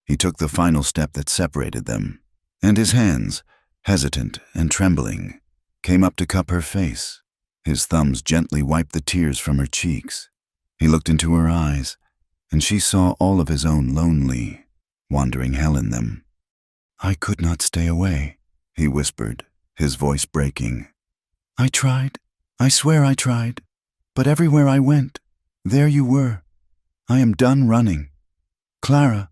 He took the final step that separated them, and his hands, hesitant and trembling, came up to cup her face. His thumbs gently wiped the tears from her cheeks. He looked into her eyes, and she saw all of his own lonely, wandering hell in them. "I could not stay away," he whispered, his voice breaking. "I tried. I swear I tried. But everywhere I went, there you were. I am done running. Clara."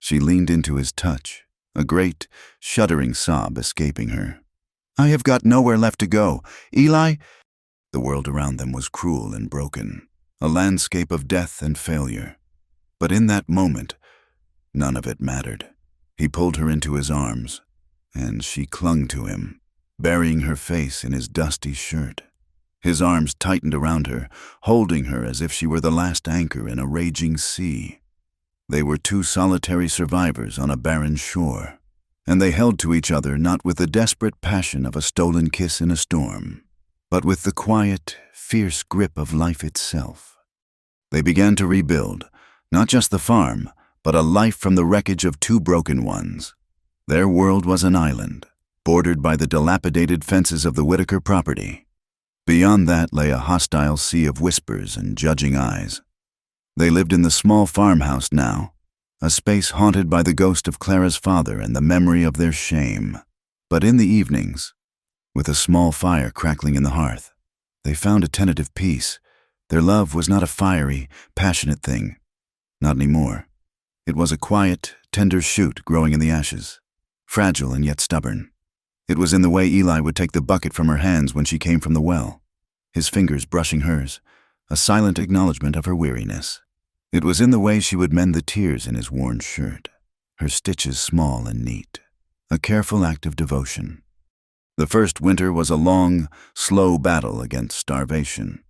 She leaned into his touch, a great, shuddering sob escaping her. I have got nowhere left to go. Eli? The world around them was cruel and broken, a landscape of death and failure. But in that moment, none of it mattered. He pulled her into his arms, and she clung to him, burying her face in his dusty shirt. His arms tightened around her, holding her as if she were the last anchor in a raging sea. They were two solitary survivors on a barren shore, and they held to each other not with the desperate passion of a stolen kiss in a storm, but with the quiet, fierce grip of life itself. They began to rebuild, not just the farm, but a life from the wreckage of two broken ones. Their world was an island, bordered by the dilapidated fences of the Whitaker property. Beyond that lay a hostile sea of whispers and judging eyes. They lived in the small farmhouse now, a space haunted by the ghost of Clara's father and the memory of their shame. But in the evenings, with a small fire crackling in the hearth, they found a tentative peace. Their love was not a fiery, passionate thing. Not anymore. It was a quiet, tender shoot growing in the ashes, fragile and yet stubborn. It was in the way Eli would take the bucket from her hands when she came from the well, his fingers brushing hers, a silent acknowledgement of her weariness. It was in the way she would mend the tears in his worn shirt, her stitches small and neat, a careful act of devotion. The first winter was a long, slow battle against starvation.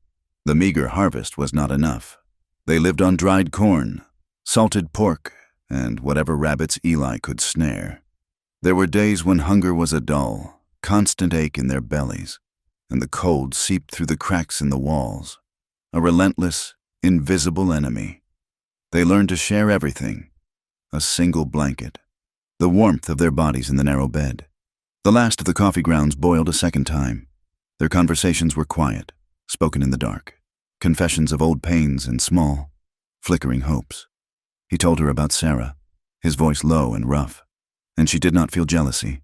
The meager harvest was not enough. They lived on dried corn, salted pork, and whatever rabbits Eli could snare. There were days when hunger was a dull, constant ache in their bellies, and the cold seeped through the cracks in the walls, a relentless, invisible enemy. They learned to share everything, a single blanket, the warmth of their bodies in the narrow bed. The last of the coffee grounds boiled a second time. Their conversations were quiet, spoken in the dark, confessions of old pains and small, flickering hopes. He told her about Sarah, his voice low and rough, and she did not feel jealousy,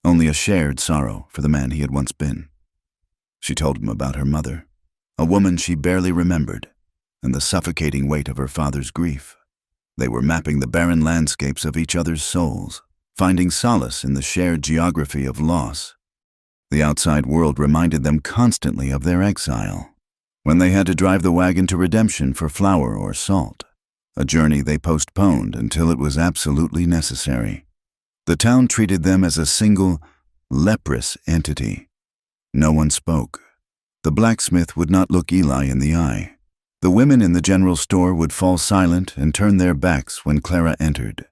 only a shared sorrow for the man he had once been. She told him about her mother, a woman she barely remembered, and the suffocating weight of her father's grief. They were mapping the barren landscapes of each other's souls, finding solace in the shared geography of loss. The outside world reminded them constantly of their exile, when they had to drive the wagon to Redemption for flour or salt, a journey they postponed until it was absolutely necessary. The town treated them as a single, leprous entity. No one spoke. The blacksmith would not look Eli in the eye. The women in the general store would fall silent and turn their backs when Clara entered.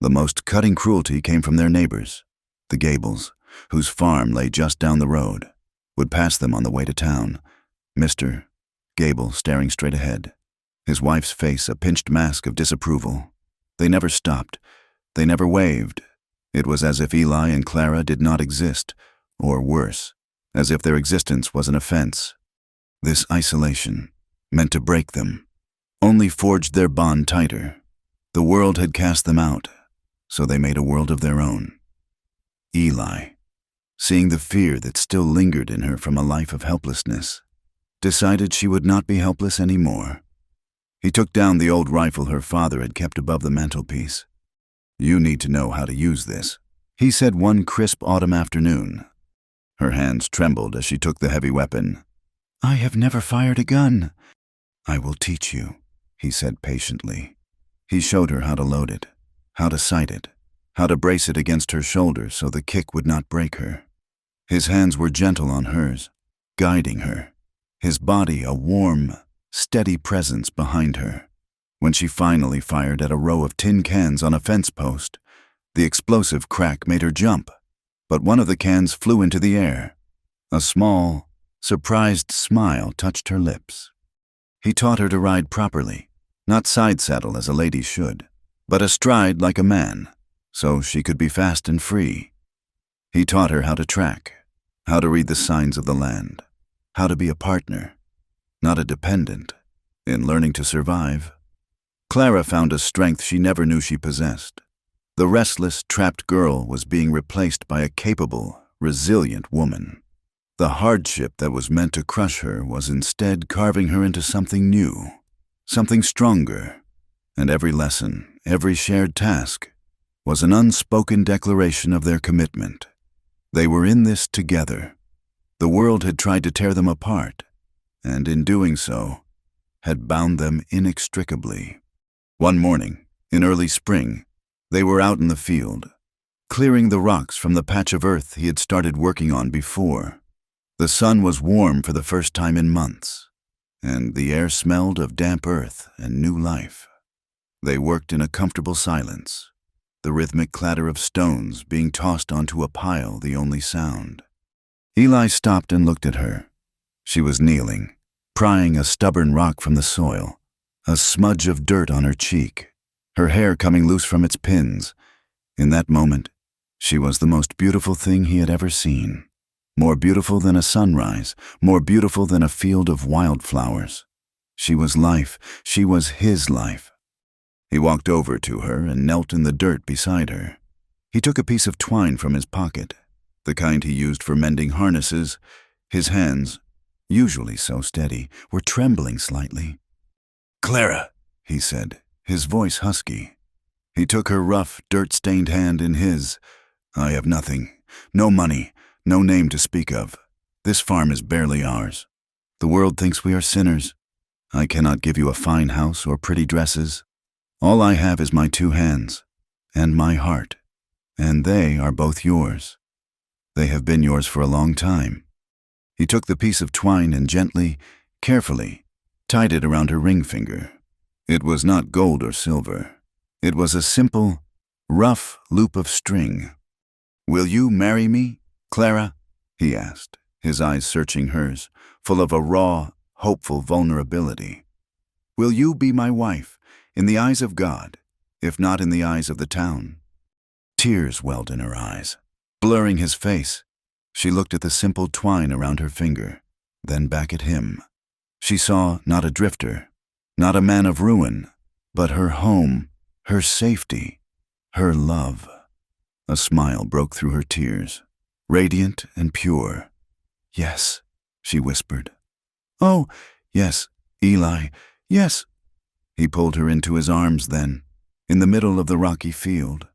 The most cutting cruelty came from their neighbors, the Gables, whose farm lay just down the road, would pass them on the way to town. Mr. Gable staring straight ahead, his wife's face a pinched mask of disapproval. They never stopped. They never waved. It was as if Eli and Clara did not exist, or worse, as if their existence was an offense. This isolation, meant to break them, only forged their bond tighter. The world had cast them out, so they made a world of their own. Eli, seeing the fear that still lingered in her from a life of helplessness, decided she would not be helpless anymore. He took down the old rifle her father had kept above the mantelpiece. "You need to know how to use this," he said one crisp autumn afternoon. Her hands trembled as she took the heavy weapon. "I have never fired a gun." "I will teach you," he said patiently. He showed her how to load it, how to sight it, how to brace it against her shoulder so the kick would not break her. His hands were gentle on hers, guiding her, his body a warm, steady presence behind her. When she finally fired at a row of tin cans on a fence post, the explosive crack made her jump, but one of the cans flew into the air. A small, surprised smile touched her lips. He taught her to ride properly, not side saddle as a lady should, but astride like a man, so she could be fast and free. He taught her how to track, how to read the signs of the land, how to be a partner, not a dependent, in learning to survive. Clara found a strength she never knew she possessed. The restless, trapped girl was being replaced by a capable, resilient woman. The hardship that was meant to crush her was instead carving her into something new, something stronger, and every lesson, every shared task, was an unspoken declaration of their commitment. They were in this together. The world had tried to tear them apart, and in doing so, had bound them inextricably. One morning, in early spring, they were out in the field, clearing the rocks from the patch of earth he had started working on before. The sun was warm for the first time in months, and the air smelled of damp earth and new life. They worked in a comfortable silence, the rhythmic clatter of stones being tossed onto a pile the only sound. Eli stopped and looked at her. She was kneeling, prying a stubborn rock from the soil, a smudge of dirt on her cheek, her hair coming loose from its pins. In that moment, she was the most beautiful thing he had ever seen. More beautiful than a sunrise, more beautiful than a field of wildflowers. She was life. She was his life. He walked over to her and knelt in the dirt beside her. He took a piece of twine from his pocket, the kind he used for mending harnesses. His hands, usually so steady, were trembling slightly. "Clara," he said, his voice husky. He took her rough, dirt-stained hand in his. "I have nothing. No money. No name to speak of. This farm is barely ours. The world thinks we are sinners. I cannot give you a fine house or pretty dresses. All I have is my 2 hands, and my heart, and they are both yours. They have been yours for a long time." He took the piece of twine and gently, carefully, tied it around her ring finger. It was not gold or silver. It was a simple, rough loop of string. "Will you marry me, Clara?" he asked, his eyes searching hers, full of a raw, hopeful vulnerability. "Will you be my wife, in the eyes of God, if not in the eyes of the town?" Tears welled in her eyes, blurring his face. She looked at the simple twine around her finger, then back at him. She saw not a drifter, not a man of ruin, but her home, her safety, her love. A smile broke through her tears, radiant and pure. "Yes," she whispered. "Oh, yes, Eli, yes." He pulled her into his arms then, in the middle of the rocky field,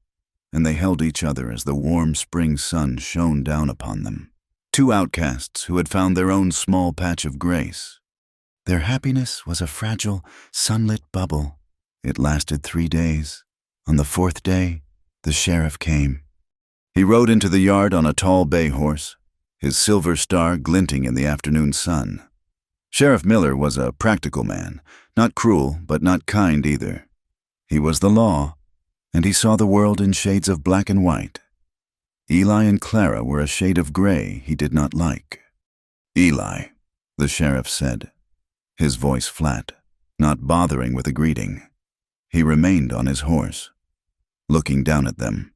and they held each other as the warm spring sun shone down upon them. 2 outcasts who had found their own small patch of grace. Their happiness was a fragile, sunlit bubble. It lasted 3 days. On the 4th day, the sheriff came. He rode into the yard on a tall bay horse, his silver star glinting in the afternoon sun. Sheriff Miller was a practical man, not cruel but not kind either. He was the law, and he saw the world in shades of black and white. Eli and Clara were a shade of gray he did not like. "Eli," the sheriff said, his voice flat, not bothering with a greeting. He remained on his horse, looking down at them.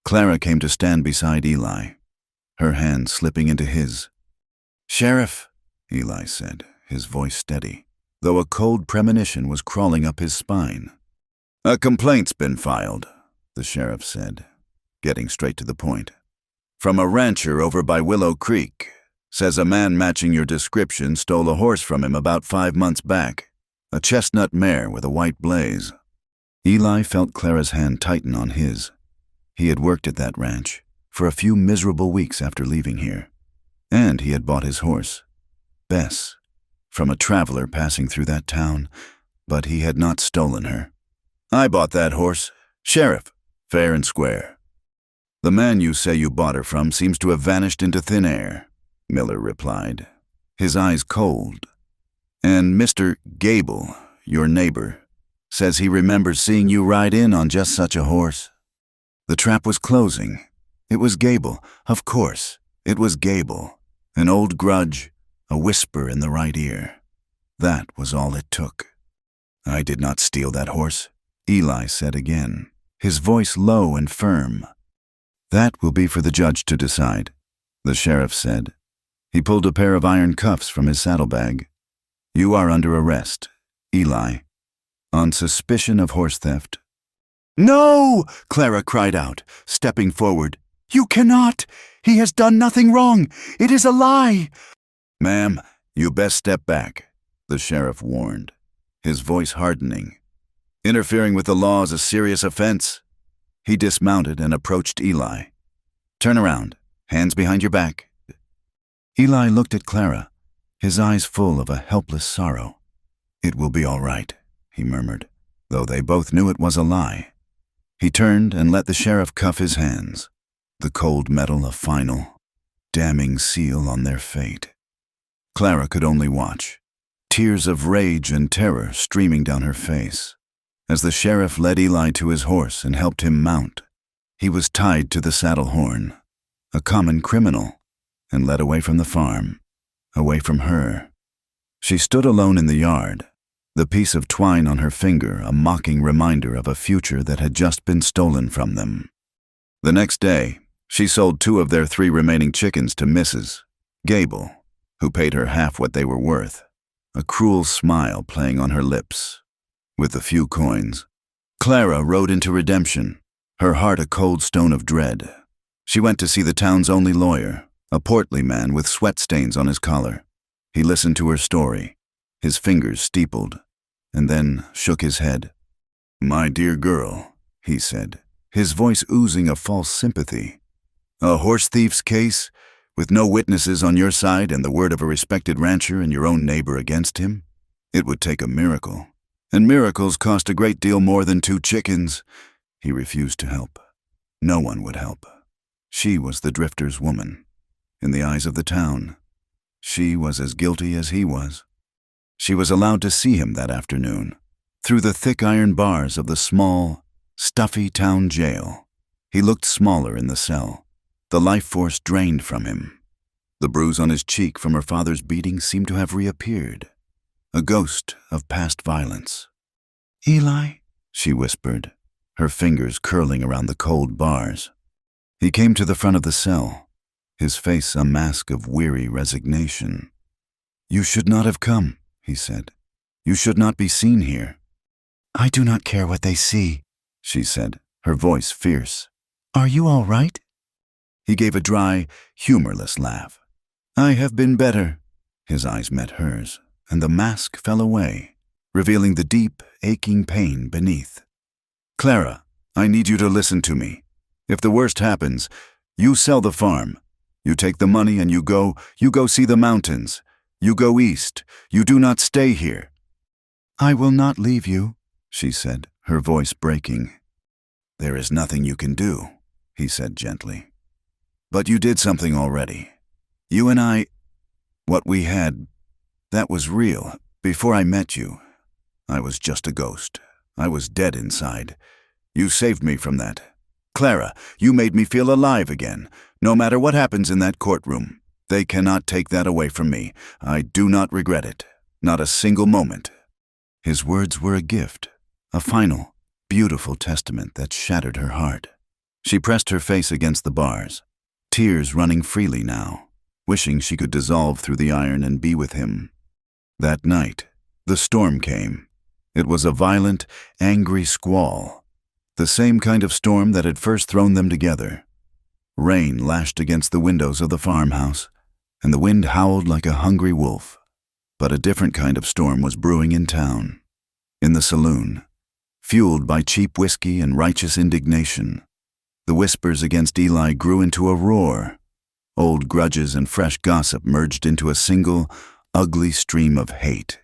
Clara came to stand beside Eli, her hand slipping into his. "Sheriff," Eli said, his voice steady, though a cold premonition was crawling up his spine. "A complaint's been filed," the sheriff said, getting straight to the point. "From a rancher over by Willow Creek. Says a man matching your description stole a horse from him about 5 months back, a chestnut mare with a white blaze." Eli felt Clara's hand tighten on his. He had worked at that ranch for a few miserable weeks after leaving here, and he had bought his horse, Bess, from a traveler passing through that town, but he had not stolen her. "I bought that horse, Sheriff, fair and square." "The man you say you bought her from seems to have vanished into thin air," Miller replied, his eyes cold. "And Mr. Gable, your neighbor, says he remembers seeing you ride in on just such a horse." The trap was closing. It was Gable, of course. It was Gable. An old grudge, a whisper in the right ear. That was all it took. "I did not steal that horse," Eli said again, his voice low and firm. "That will be for the judge to decide," the sheriff said. He pulled a pair of iron cuffs from his saddlebag. "You are under arrest, Eli, on suspicion of horse theft." "No!" Clara cried out, stepping forward. "You cannot! He has done nothing wrong! It is a lie!" "Ma'am, you best step back," the sheriff warned, his voice hardening. "Interfering with the law is a serious offense." He dismounted and approached Eli. "Turn around," Hands behind your back." Eli looked at Clara, his eyes full of a helpless sorrow. "It will be all right," he murmured, though they both knew it was a lie. He turned and let the sheriff cuff his hands, the cold metal a final, damning seal on their fate. Clara could only watch, tears of rage and terror streaming down her face. As the sheriff led Eli to his horse and helped him mount, he was tied to the saddle horn, a common criminal, and led away from the farm, away from her. She stood alone in the yard, the piece of twine on her finger a mocking reminder of a future that had just been stolen from them. The next day, she sold 2 of their 3 remaining chickens to Mrs. Gable, who paid her half what they were worth, a cruel smile playing on her lips. With the few coins, Clara rode into redemption, her heart a cold stone of dread. She went to see the town's only lawyer, a portly man with sweat stains on his collar. He listened to her story, his fingers steepled, and then shook his head. "My dear girl," he said, his voice oozing a false sympathy. "A horse thief's case, with no witnesses on your side and the word of a respected rancher and your own neighbor against him? It would take a miracle. And miracles cost a great deal more than 2 chickens. He refused to help. No one would help. She was the drifter's woman. In the eyes of the town, she was as guilty as he was. She was allowed to see him that afternoon, through the thick iron bars of the small, stuffy town jail. He looked smaller in the cell, the life force drained from him. The bruise on his cheek from her father's beating seemed to have reappeared, a ghost of past violence. "Eli," she whispered, her fingers curling around the cold bars. He came to the front of the cell, his face a mask of weary resignation. "You should not have come," he said. "You should not be seen here." "I do not care what they see," she said, her voice fierce. "Are you all right?" He gave a dry, humorless laugh. "I have been better." His eyes met hers, and the mask fell away, revealing the deep, aching pain beneath. "Clara, I need you to listen to me. If the worst happens, you sell the farm. You take the money and you go see the mountains. You go east. You do not stay here." "I will not leave you," she said, her voice breaking. "There is nothing you can do," he said gently. "But you did something already. You and I, what we had, that was real. Before I met you, I was just a ghost. I was dead inside. You saved me from that. Clara, you made me feel alive again. No matter what happens in that courtroom, they cannot take that away from me. I do not regret it. Not a single moment." His words were a gift, a final, beautiful testament that shattered her heart. She pressed her face against the bars, tears running freely now, wishing she could dissolve through the iron and be with him. That night, the storm came. It was a violent, angry squall, the same kind of storm that had first thrown them together. Rain lashed against the windows of the farmhouse, and the wind howled like a hungry wolf. But a different kind of storm was brewing in town, in the saloon, fueled by cheap whiskey and righteous indignation. The whispers against Eli grew into a roar. Old grudges and fresh gossip merged into a single, ugly stream of hate.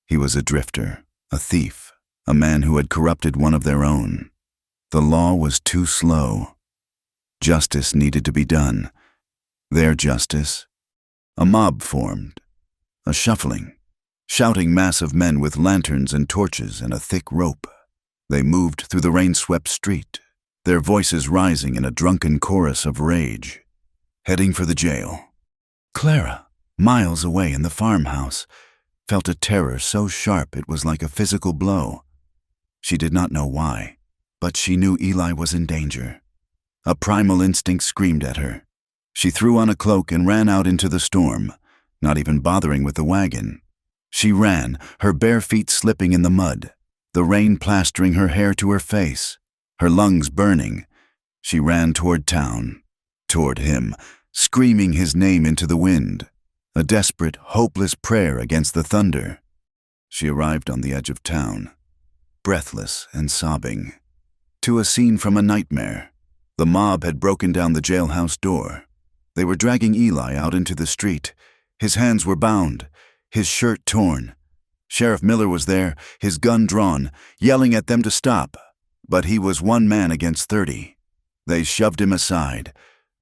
He was a drifter, a thief, a man who had corrupted one of their own. The law was too slow. Justice needed to be done. Their justice. A mob formed, a shuffling, shouting mass of men with lanterns and torches and a thick rope. They moved through the rain-swept street, their voices rising in a drunken chorus of rage, heading for the jail. Clara, miles away in the farmhouse, felt a terror so sharp it was like a physical blow. She did not know why, but she knew Eli was in danger. A primal instinct screamed at her. She threw on a cloak and ran out into the storm, not even bothering with the wagon. She ran, her bare feet slipping in the mud, the rain plastering her hair to her face, her lungs burning. She ran toward town, toward him, screaming his name into the wind, a desperate, hopeless prayer against the thunder. She arrived on the edge of town, breathless and sobbing, to a scene from a nightmare. The mob had broken down the jailhouse door. They were dragging Eli out into the street. His hands were bound, his shirt torn. Sheriff Miller was there, his gun drawn, yelling at them to stop. But he was one man against 30. They shoved him aside.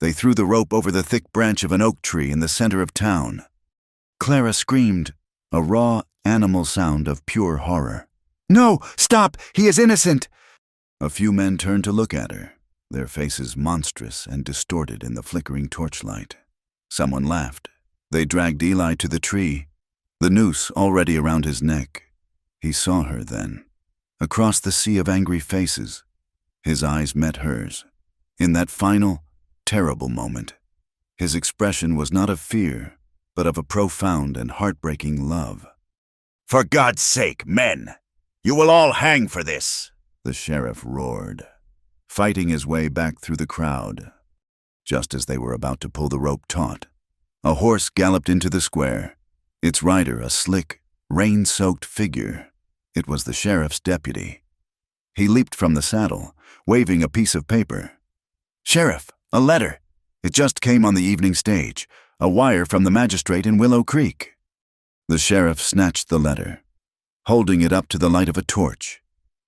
They threw the rope over the thick branch of an oak tree in the center of town. Clara screamed, a raw, animal sound of pure horror. "No! Stop! He is innocent!" A few men turned to look at her, their faces monstrous and distorted in the flickering torchlight. Someone laughed. They dragged Eli to the tree, the noose already around his neck. He saw her then. Across the sea of angry faces, his eyes met hers. In that final, terrible moment, his expression was not of fear, but of a profound and heartbreaking love. "For God's sake, men! You will all hang for this!" the sheriff roared, fighting his way back through the crowd. Just as they were about to pull the rope taut, a horse galloped into the square, its rider a slick, rain-soaked figure. It was the sheriff's deputy. He leaped from the saddle, waving a piece of paper. "Sheriff, a letter. It just came on the evening stage. A wire from the magistrate in Willow Creek." The sheriff snatched the letter, holding it up to the light of a torch,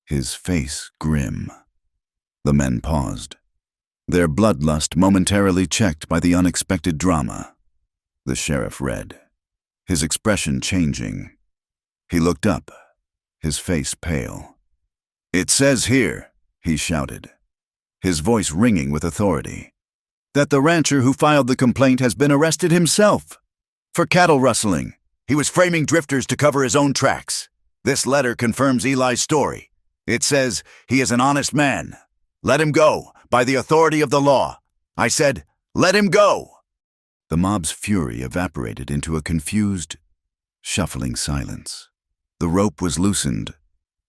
his face grim. The men paused, their bloodlust momentarily checked by the unexpected drama. The sheriff read, his expression changing. He looked up, his face pale. "It says here," he shouted, his voice ringing with authority, "that the rancher who filed the complaint has been arrested himself for cattle rustling. He was framing drifters to cover his own tracks. This letter confirms Eli's story. It says he is an honest man. Let him go, by the authority of the law. I said, let him go." The mob's fury evaporated into a confused, shuffling silence. The rope was loosened.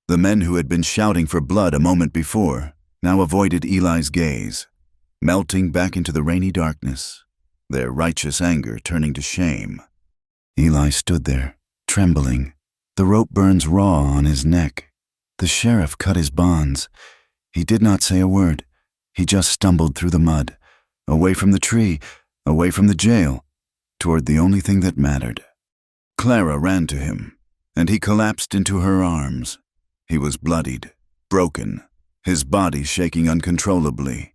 The men who had been shouting for blood a moment before now avoided Eli's gaze, melting back into the rainy darkness, their righteous anger turning to shame. Eli stood there, trembling, the rope burns raw on his neck. The sheriff cut his bonds. He did not say a word. He just stumbled through the mud, away from the tree, away from the jail, toward the only thing that mattered. Clara ran to him, and he collapsed into her arms. He was bloodied, broken, his body shaking uncontrollably.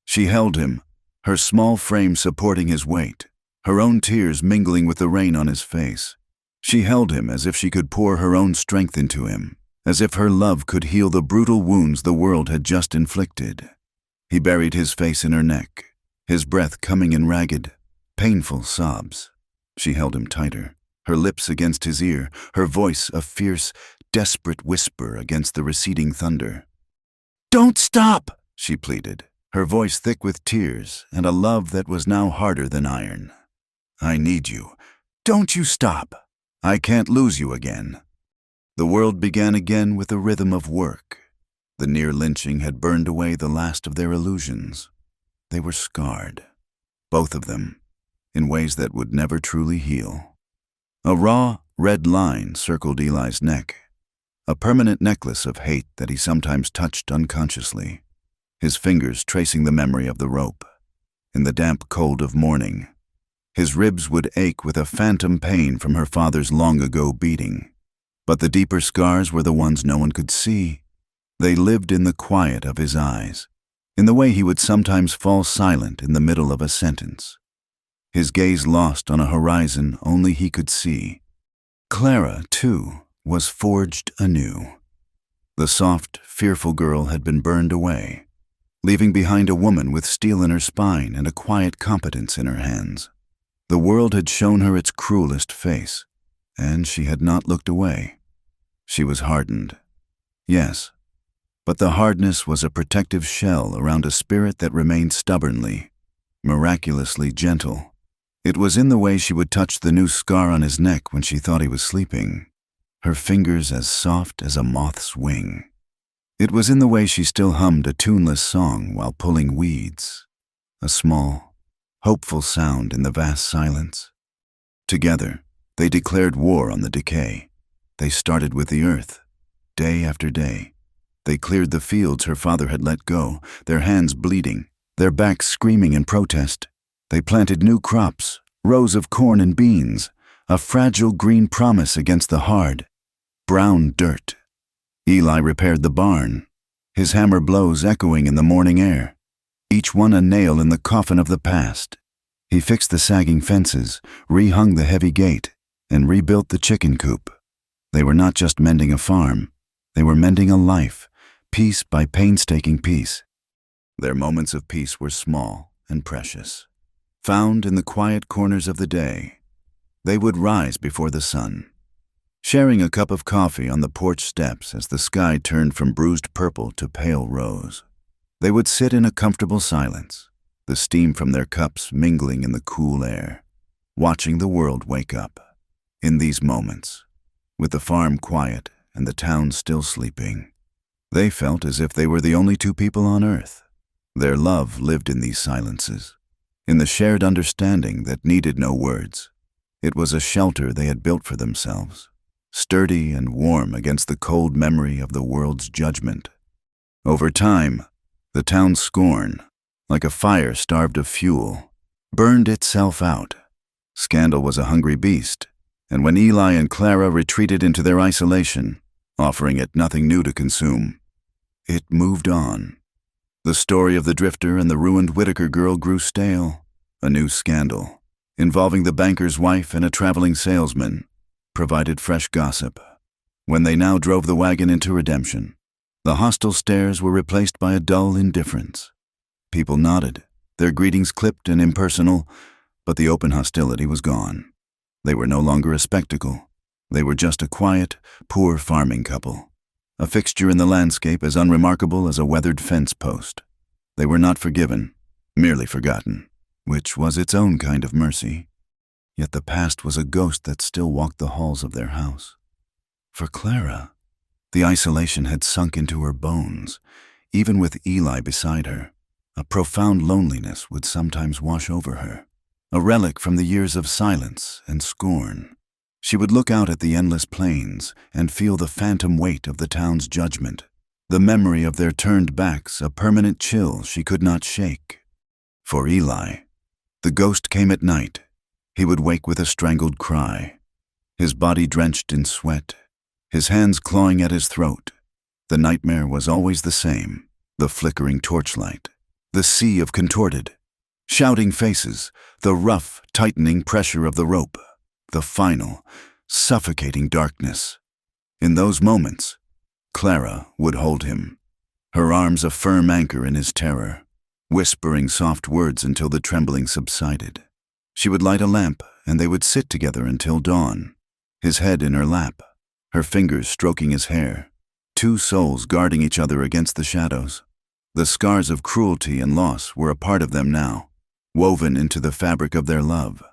She held him, her small frame supporting his weight, her own tears mingling with the rain on his face. She held him as if she could pour her own strength into him, as if her love could heal the brutal wounds the world had just inflicted. He buried his face in her neck, his breath coming in ragged, painful sobs. She held him tighter, her lips against his ear, her voice a fierce, desperate whisper against the receding thunder. "Don't stop!" she pleaded, her voice thick with tears and a love that was now harder than iron. "I need you. Don't you stop. I can't lose you again." The world began again with the rhythm of work. The near lynching had burned away the last of their illusions. They were scarred, both of them, in ways that would never truly heal. A raw, red line circled Eli's neck, a permanent necklace of hate that he sometimes touched unconsciously, his fingers tracing the memory of the rope. In the damp cold of morning, his ribs would ache with a phantom pain from her father's long-ago beating. But the deeper scars were the ones no one could see. They lived in the quiet of his eyes, in the way he would sometimes fall silent in the middle of a sentence, his gaze lost on a horizon only he could see. Clara, too, was forged anew. The soft, fearful girl had been burned away, leaving behind a woman with steel in her spine and a quiet competence in her hands. The world had shown her its cruelest face, and she had not looked away. She was hardened, yes, but the hardness was a protective shell around a spirit that remained stubbornly, miraculously gentle. It was in the way she would touch the new scar on his neck when she thought he was sleeping, her fingers as soft as a moth's wing. It was in the way she still hummed a tuneless song while pulling weeds, a small, hopeful sound in the vast silence. Together, they declared war on the decay. They started with the earth, day after day. They cleared the fields her father had let go, their hands bleeding, their backs screaming in protest. They planted new crops, rows of corn and beans, a fragile green promise against the hard, brown dirt. Eli repaired the barn, his hammer blows echoing in the morning air, each one a nail in the coffin of the past. He fixed the sagging fences, rehung the heavy gate, and rebuilt the chicken coop. They were not just mending a farm, they were mending a life, piece by painstaking piece. Their moments of peace were small and precious, found in the quiet corners of the day. They would rise before the sun, sharing a cup of coffee on the porch steps as the sky turned from bruised purple to pale rose. They would sit in a comfortable silence, the steam from their cups mingling in the cool air, watching the world wake up. In these moments, with the farm quiet and the town still sleeping, they felt as if they were the only two people on earth. Their love lived in these silences, in the shared understanding that needed no words. It was a shelter they had built for themselves, sturdy and warm against the cold memory of the world's judgment. Over time, the town's scorn, like a fire starved of fuel, burned itself out. Scandal was a hungry beast, and when Eli and Clara retreated into their isolation, offering it nothing new to consume, it moved on. The story of the drifter and the ruined Whitaker girl grew stale. A new scandal, involving the banker's wife and a traveling salesman, provided fresh gossip. When they now drove the wagon into redemption, the hostile stares were replaced by a dull indifference. People nodded, their greetings clipped and impersonal, but the open hostility was gone. They were no longer a spectacle. They were just a quiet, poor farming couple, a fixture in the landscape as unremarkable as a weathered fence post. They were not forgiven, merely forgotten, which was its own kind of mercy. Yet the past was a ghost that still walked the halls of their house. For Clara, the isolation had sunk into her bones. Even with Eli beside her, a profound loneliness would sometimes wash over her, a relic from the years of silence and scorn. She would look out at the endless plains and feel the phantom weight of the town's judgment, the memory of their turned backs a permanent chill she could not shake. For Eli, the ghost came at night. He would wake with a strangled cry, his body drenched in sweat, his hands clawing at his throat. The nightmare was always the same, the flickering torchlight, the sea of contorted, shouting faces, the rough, tightening pressure of the rope, the final, suffocating darkness. In those moments, Clara would hold him, her arms a firm anchor in his terror, whispering soft words until the trembling subsided. She would light a lamp, and they would sit together until dawn, his head in her lap, her fingers stroking his hair, two souls guarding each other against the shadows. The scars of cruelty and loss were a part of them now, woven into the fabric of their love,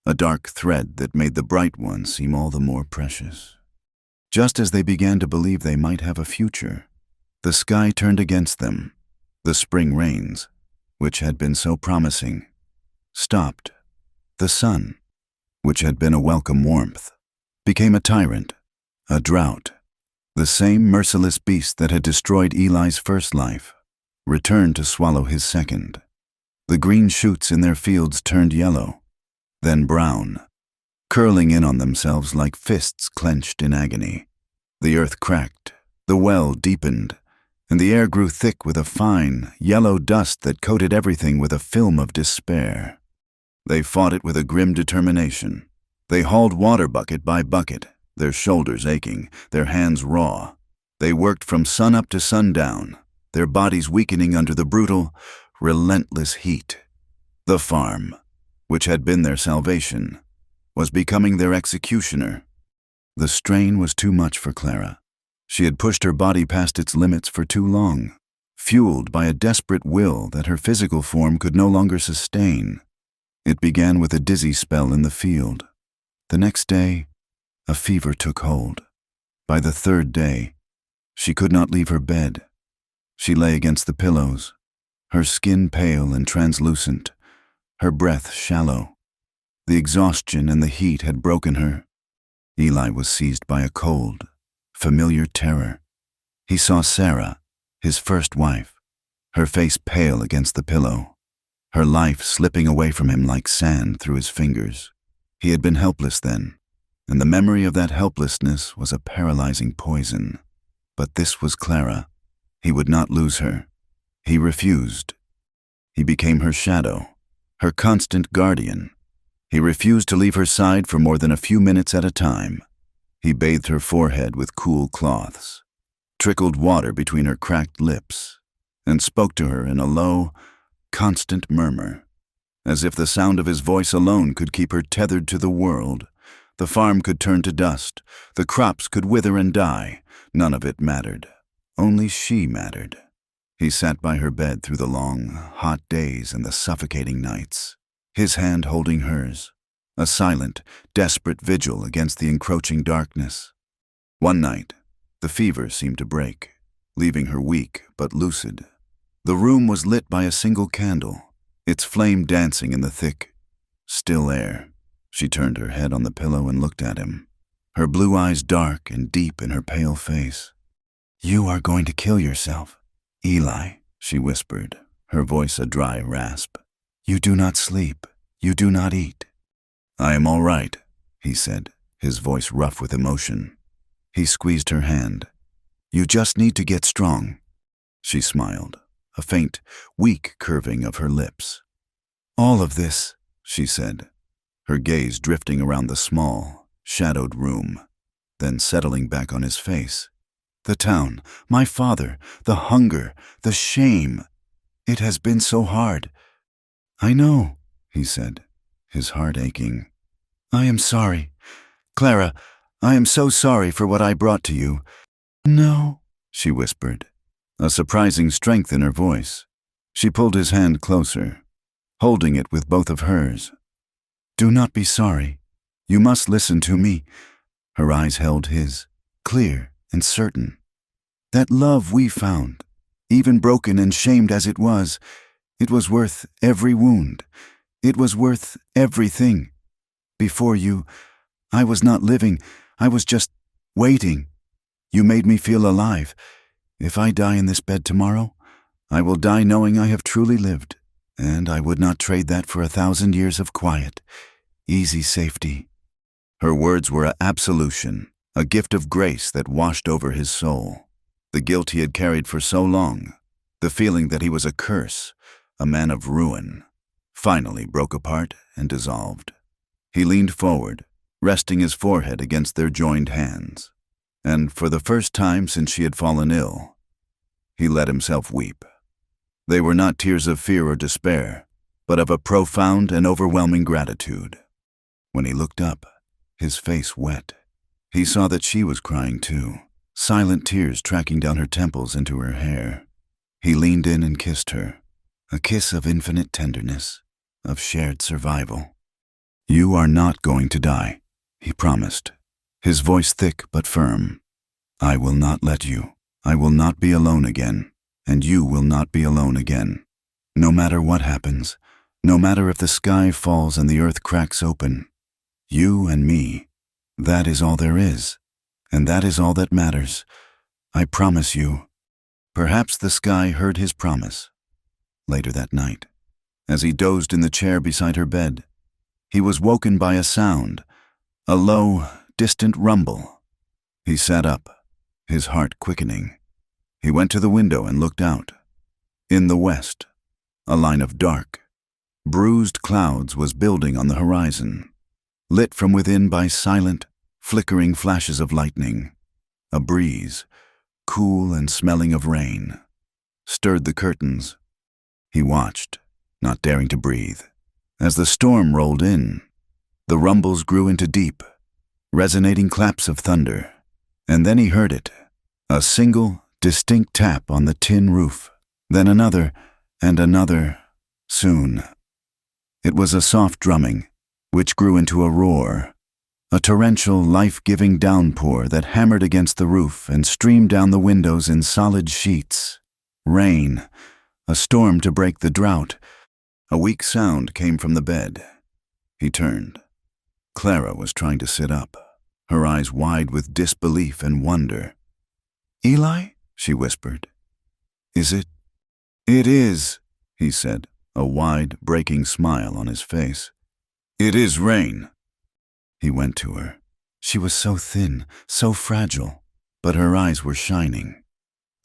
a dark thread that made the bright one seem all the more precious. Just as they began to believe they might have a future, the sky turned against them. The spring rains, which had been so promising, stopped. The sun, which had been a welcome warmth, became a tyrant, a drought. The same merciless beast that had destroyed Eli's first life returned to swallow his second. The green shoots in their fields turned yellow, then brown, curling in on themselves like fists clenched in agony. The earth cracked, the well deepened, and the air grew thick with a fine, yellow dust that coated everything with a film of despair. They fought it with a grim determination. They hauled water bucket by bucket, their shoulders aching, their hands raw. They worked from sunup to sundown, their bodies weakening under the brutal, relentless heat. The farm, which had been their salvation, was becoming their executioner. The strain was too much for Clara. She had pushed her body past its limits for too long, fueled by a desperate will that her physical form could no longer sustain. It began with a dizzy spell in the field. The next day, a fever took hold. By the third day, she could not leave her bed. She lay against the pillows, her skin pale and translucent, her breath shallow. The exhaustion and the heat had broken her. Eli was seized by a cold, familiar terror. He saw Sarah, his first wife, her face pale against the pillow, her life slipping away from him like sand through his fingers. He had been helpless then, and the memory of that helplessness was a paralyzing poison. But this was Clara. He would not lose her. He refused. He became her shadow, her constant guardian. He refused to leave her side for more than a few minutes at a time. He bathed her forehead with cool cloths, trickled water between her cracked lips, and spoke to her in a low, constant murmur, as if the sound of his voice alone could keep her tethered to the world. The farm could turn to dust, the crops could wither and die. None of it mattered. Only she mattered. He sat by her bed through the long, hot days and the suffocating nights, his hand holding hers, a silent, desperate vigil against the encroaching darkness. One night, the fever seemed to break, leaving her weak but lucid. The room was lit by a single candle, its flame dancing in the thick, still air. She turned her head on the pillow and looked at him, her blue eyes dark and deep in her pale face. "You are going to kill yourself, Eli," she whispered, her voice a dry rasp. "You do not sleep. You do not eat." "I am all right," he said, his voice rough with emotion. He squeezed her hand. "You just need to get strong." She smiled, a faint, weak curving of her lips. "All of this," she said, her gaze drifting around the small, shadowed room, then settling back on his face. "The town, my father, the hunger, the shame. It has been so hard." "I know," he said, his heart aching. "I am sorry. Clara, I am so sorry for what I brought to you." "No," she whispered, a surprising strength in her voice. She pulled his hand closer, holding it with both of hers. "Do not be sorry. You must listen to me." Her eyes held his, clear and certain. "That love we found, even broken and shamed as it was worth every wound. It was worth everything. Before you, I was not living, I was just waiting. You made me feel alive. If I die in this bed tomorrow, I will die knowing I have truly lived, and I would not trade that for 1,000 years of quiet, easy safety." Her words were an absolution, a gift of grace that washed over his soul. The guilt he had carried for so long, the feeling that he was a curse, a man of ruin, finally broke apart and dissolved. He leaned forward, resting his forehead against their joined hands, and for the first time since she had fallen ill, he let himself weep. They were not tears of fear or despair, but of a profound and overwhelming gratitude. When he looked up, his face wet, he saw that she was crying too, silent tears tracking down her temples into her hair. He leaned in and kissed her, a kiss of infinite tenderness, of shared survival. "You are not going to die," he promised, his voice thick but firm. "I will not let you. I will not be alone again, and you will not be alone again. No matter what happens, no matter if the sky falls and the earth cracks open, you and me, that is all there is, and that is all that matters. I promise you." Perhaps the sky heard his promise. Later that night, as he dozed in the chair beside her bed, he was woken by a sound, a low, distant rumble. He sat up, his heart quickening. He went to the window and looked out. In the west, a line of dark, bruised clouds was building on the horizon, lit from within by silent, flickering flashes of lightning. A breeze, cool and smelling of rain, stirred the curtains. He watched, not daring to breathe. As the storm rolled in, the rumbles grew into deep, resonating claps of thunder. And then he heard it, a single, distinct tap on the tin roof, then another and another, soon. It was a soft drumming, which grew into a roar, a torrential, life-giving downpour that hammered against the roof and streamed down the windows in solid sheets. Rain, a storm to break the drought. A weak sound came from the bed. He turned. Clara was trying to sit up, her eyes wide with disbelief and wonder. "Eli?" she whispered. "Is it?" "It is," he said, a wide, breaking smile on his face. "It is rain." He went to her. She was so thin, so fragile, but her eyes were shining.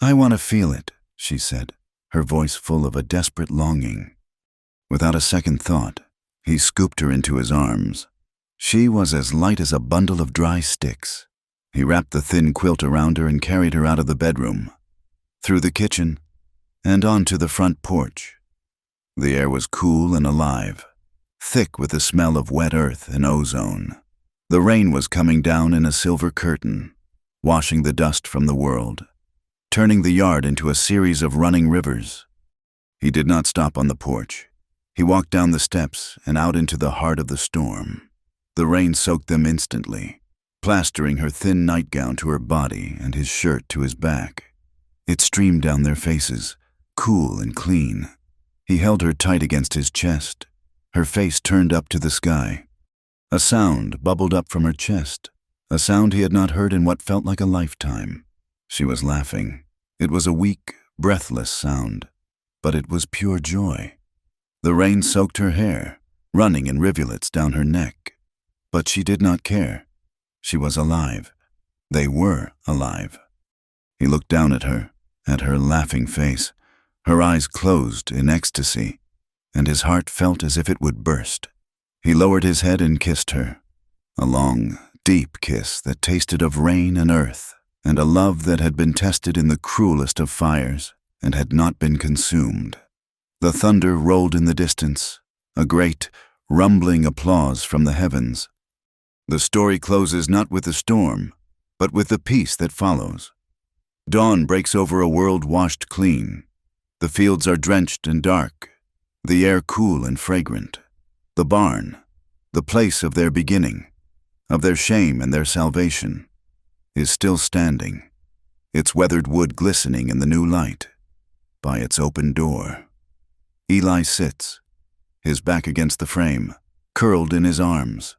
"I want to feel it," she said, her voice full of a desperate longing. Without a second thought, he scooped her into his arms. She was as light as a bundle of dry sticks. He wrapped the thin quilt around her and carried her out of the bedroom, through the kitchen, and onto the front porch. The air was cool and alive, thick with the smell of wet earth and ozone. The rain was coming down in a silver curtain, washing the dust from the world, turning the yard into a series of running rivers. He did not stop on the porch. He walked down the steps and out into the heart of the storm. The rain soaked them instantly, plastering her thin nightgown to her body and his shirt to his back. It streamed down their faces, cool and clean. He held her tight against his chest, her face turned up to the sky. A sound bubbled up from her chest, a sound he had not heard in what felt like a lifetime. She was laughing. It was a weak, breathless sound, but it was pure joy. The rain soaked her hair, running in rivulets down her neck. But she did not care. She was alive. They were alive. He looked down at her laughing face, her eyes closed in ecstasy, and his heart felt as if it would burst. He lowered his head and kissed her, a long, deep kiss that tasted of rain and earth, and a love that had been tested in the cruelest of fires and had not been consumed. The thunder rolled in the distance, a great, rumbling applause from the heavens. The story closes not with the storm, but with the peace that follows. Dawn breaks over a world washed clean. The fields are drenched and dark, the air cool and fragrant. The barn, the place of their beginning, of their shame and their salvation, is still standing, its weathered wood glistening in the new light. By its open door, Eli sits, his back against the frame, curled in his arms,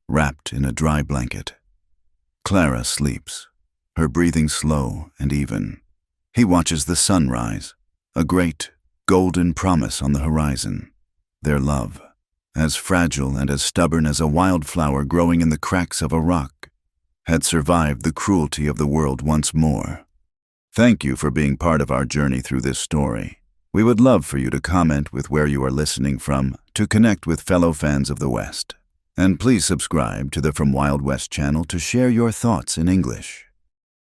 wrapped in a dry blanket. Clara sleeps, her breathing slow and even. He watches the sun rise, a great, golden promise on the horizon. Their love, as fragile and as stubborn as a wildflower growing in the cracks of a rock, had survived the cruelty of the world once more. Thank you for being part of our journey through this story. We would love for you to comment with where you are listening from to connect with fellow fans of the West. And please subscribe to the From Wild West channel to share your thoughts in English.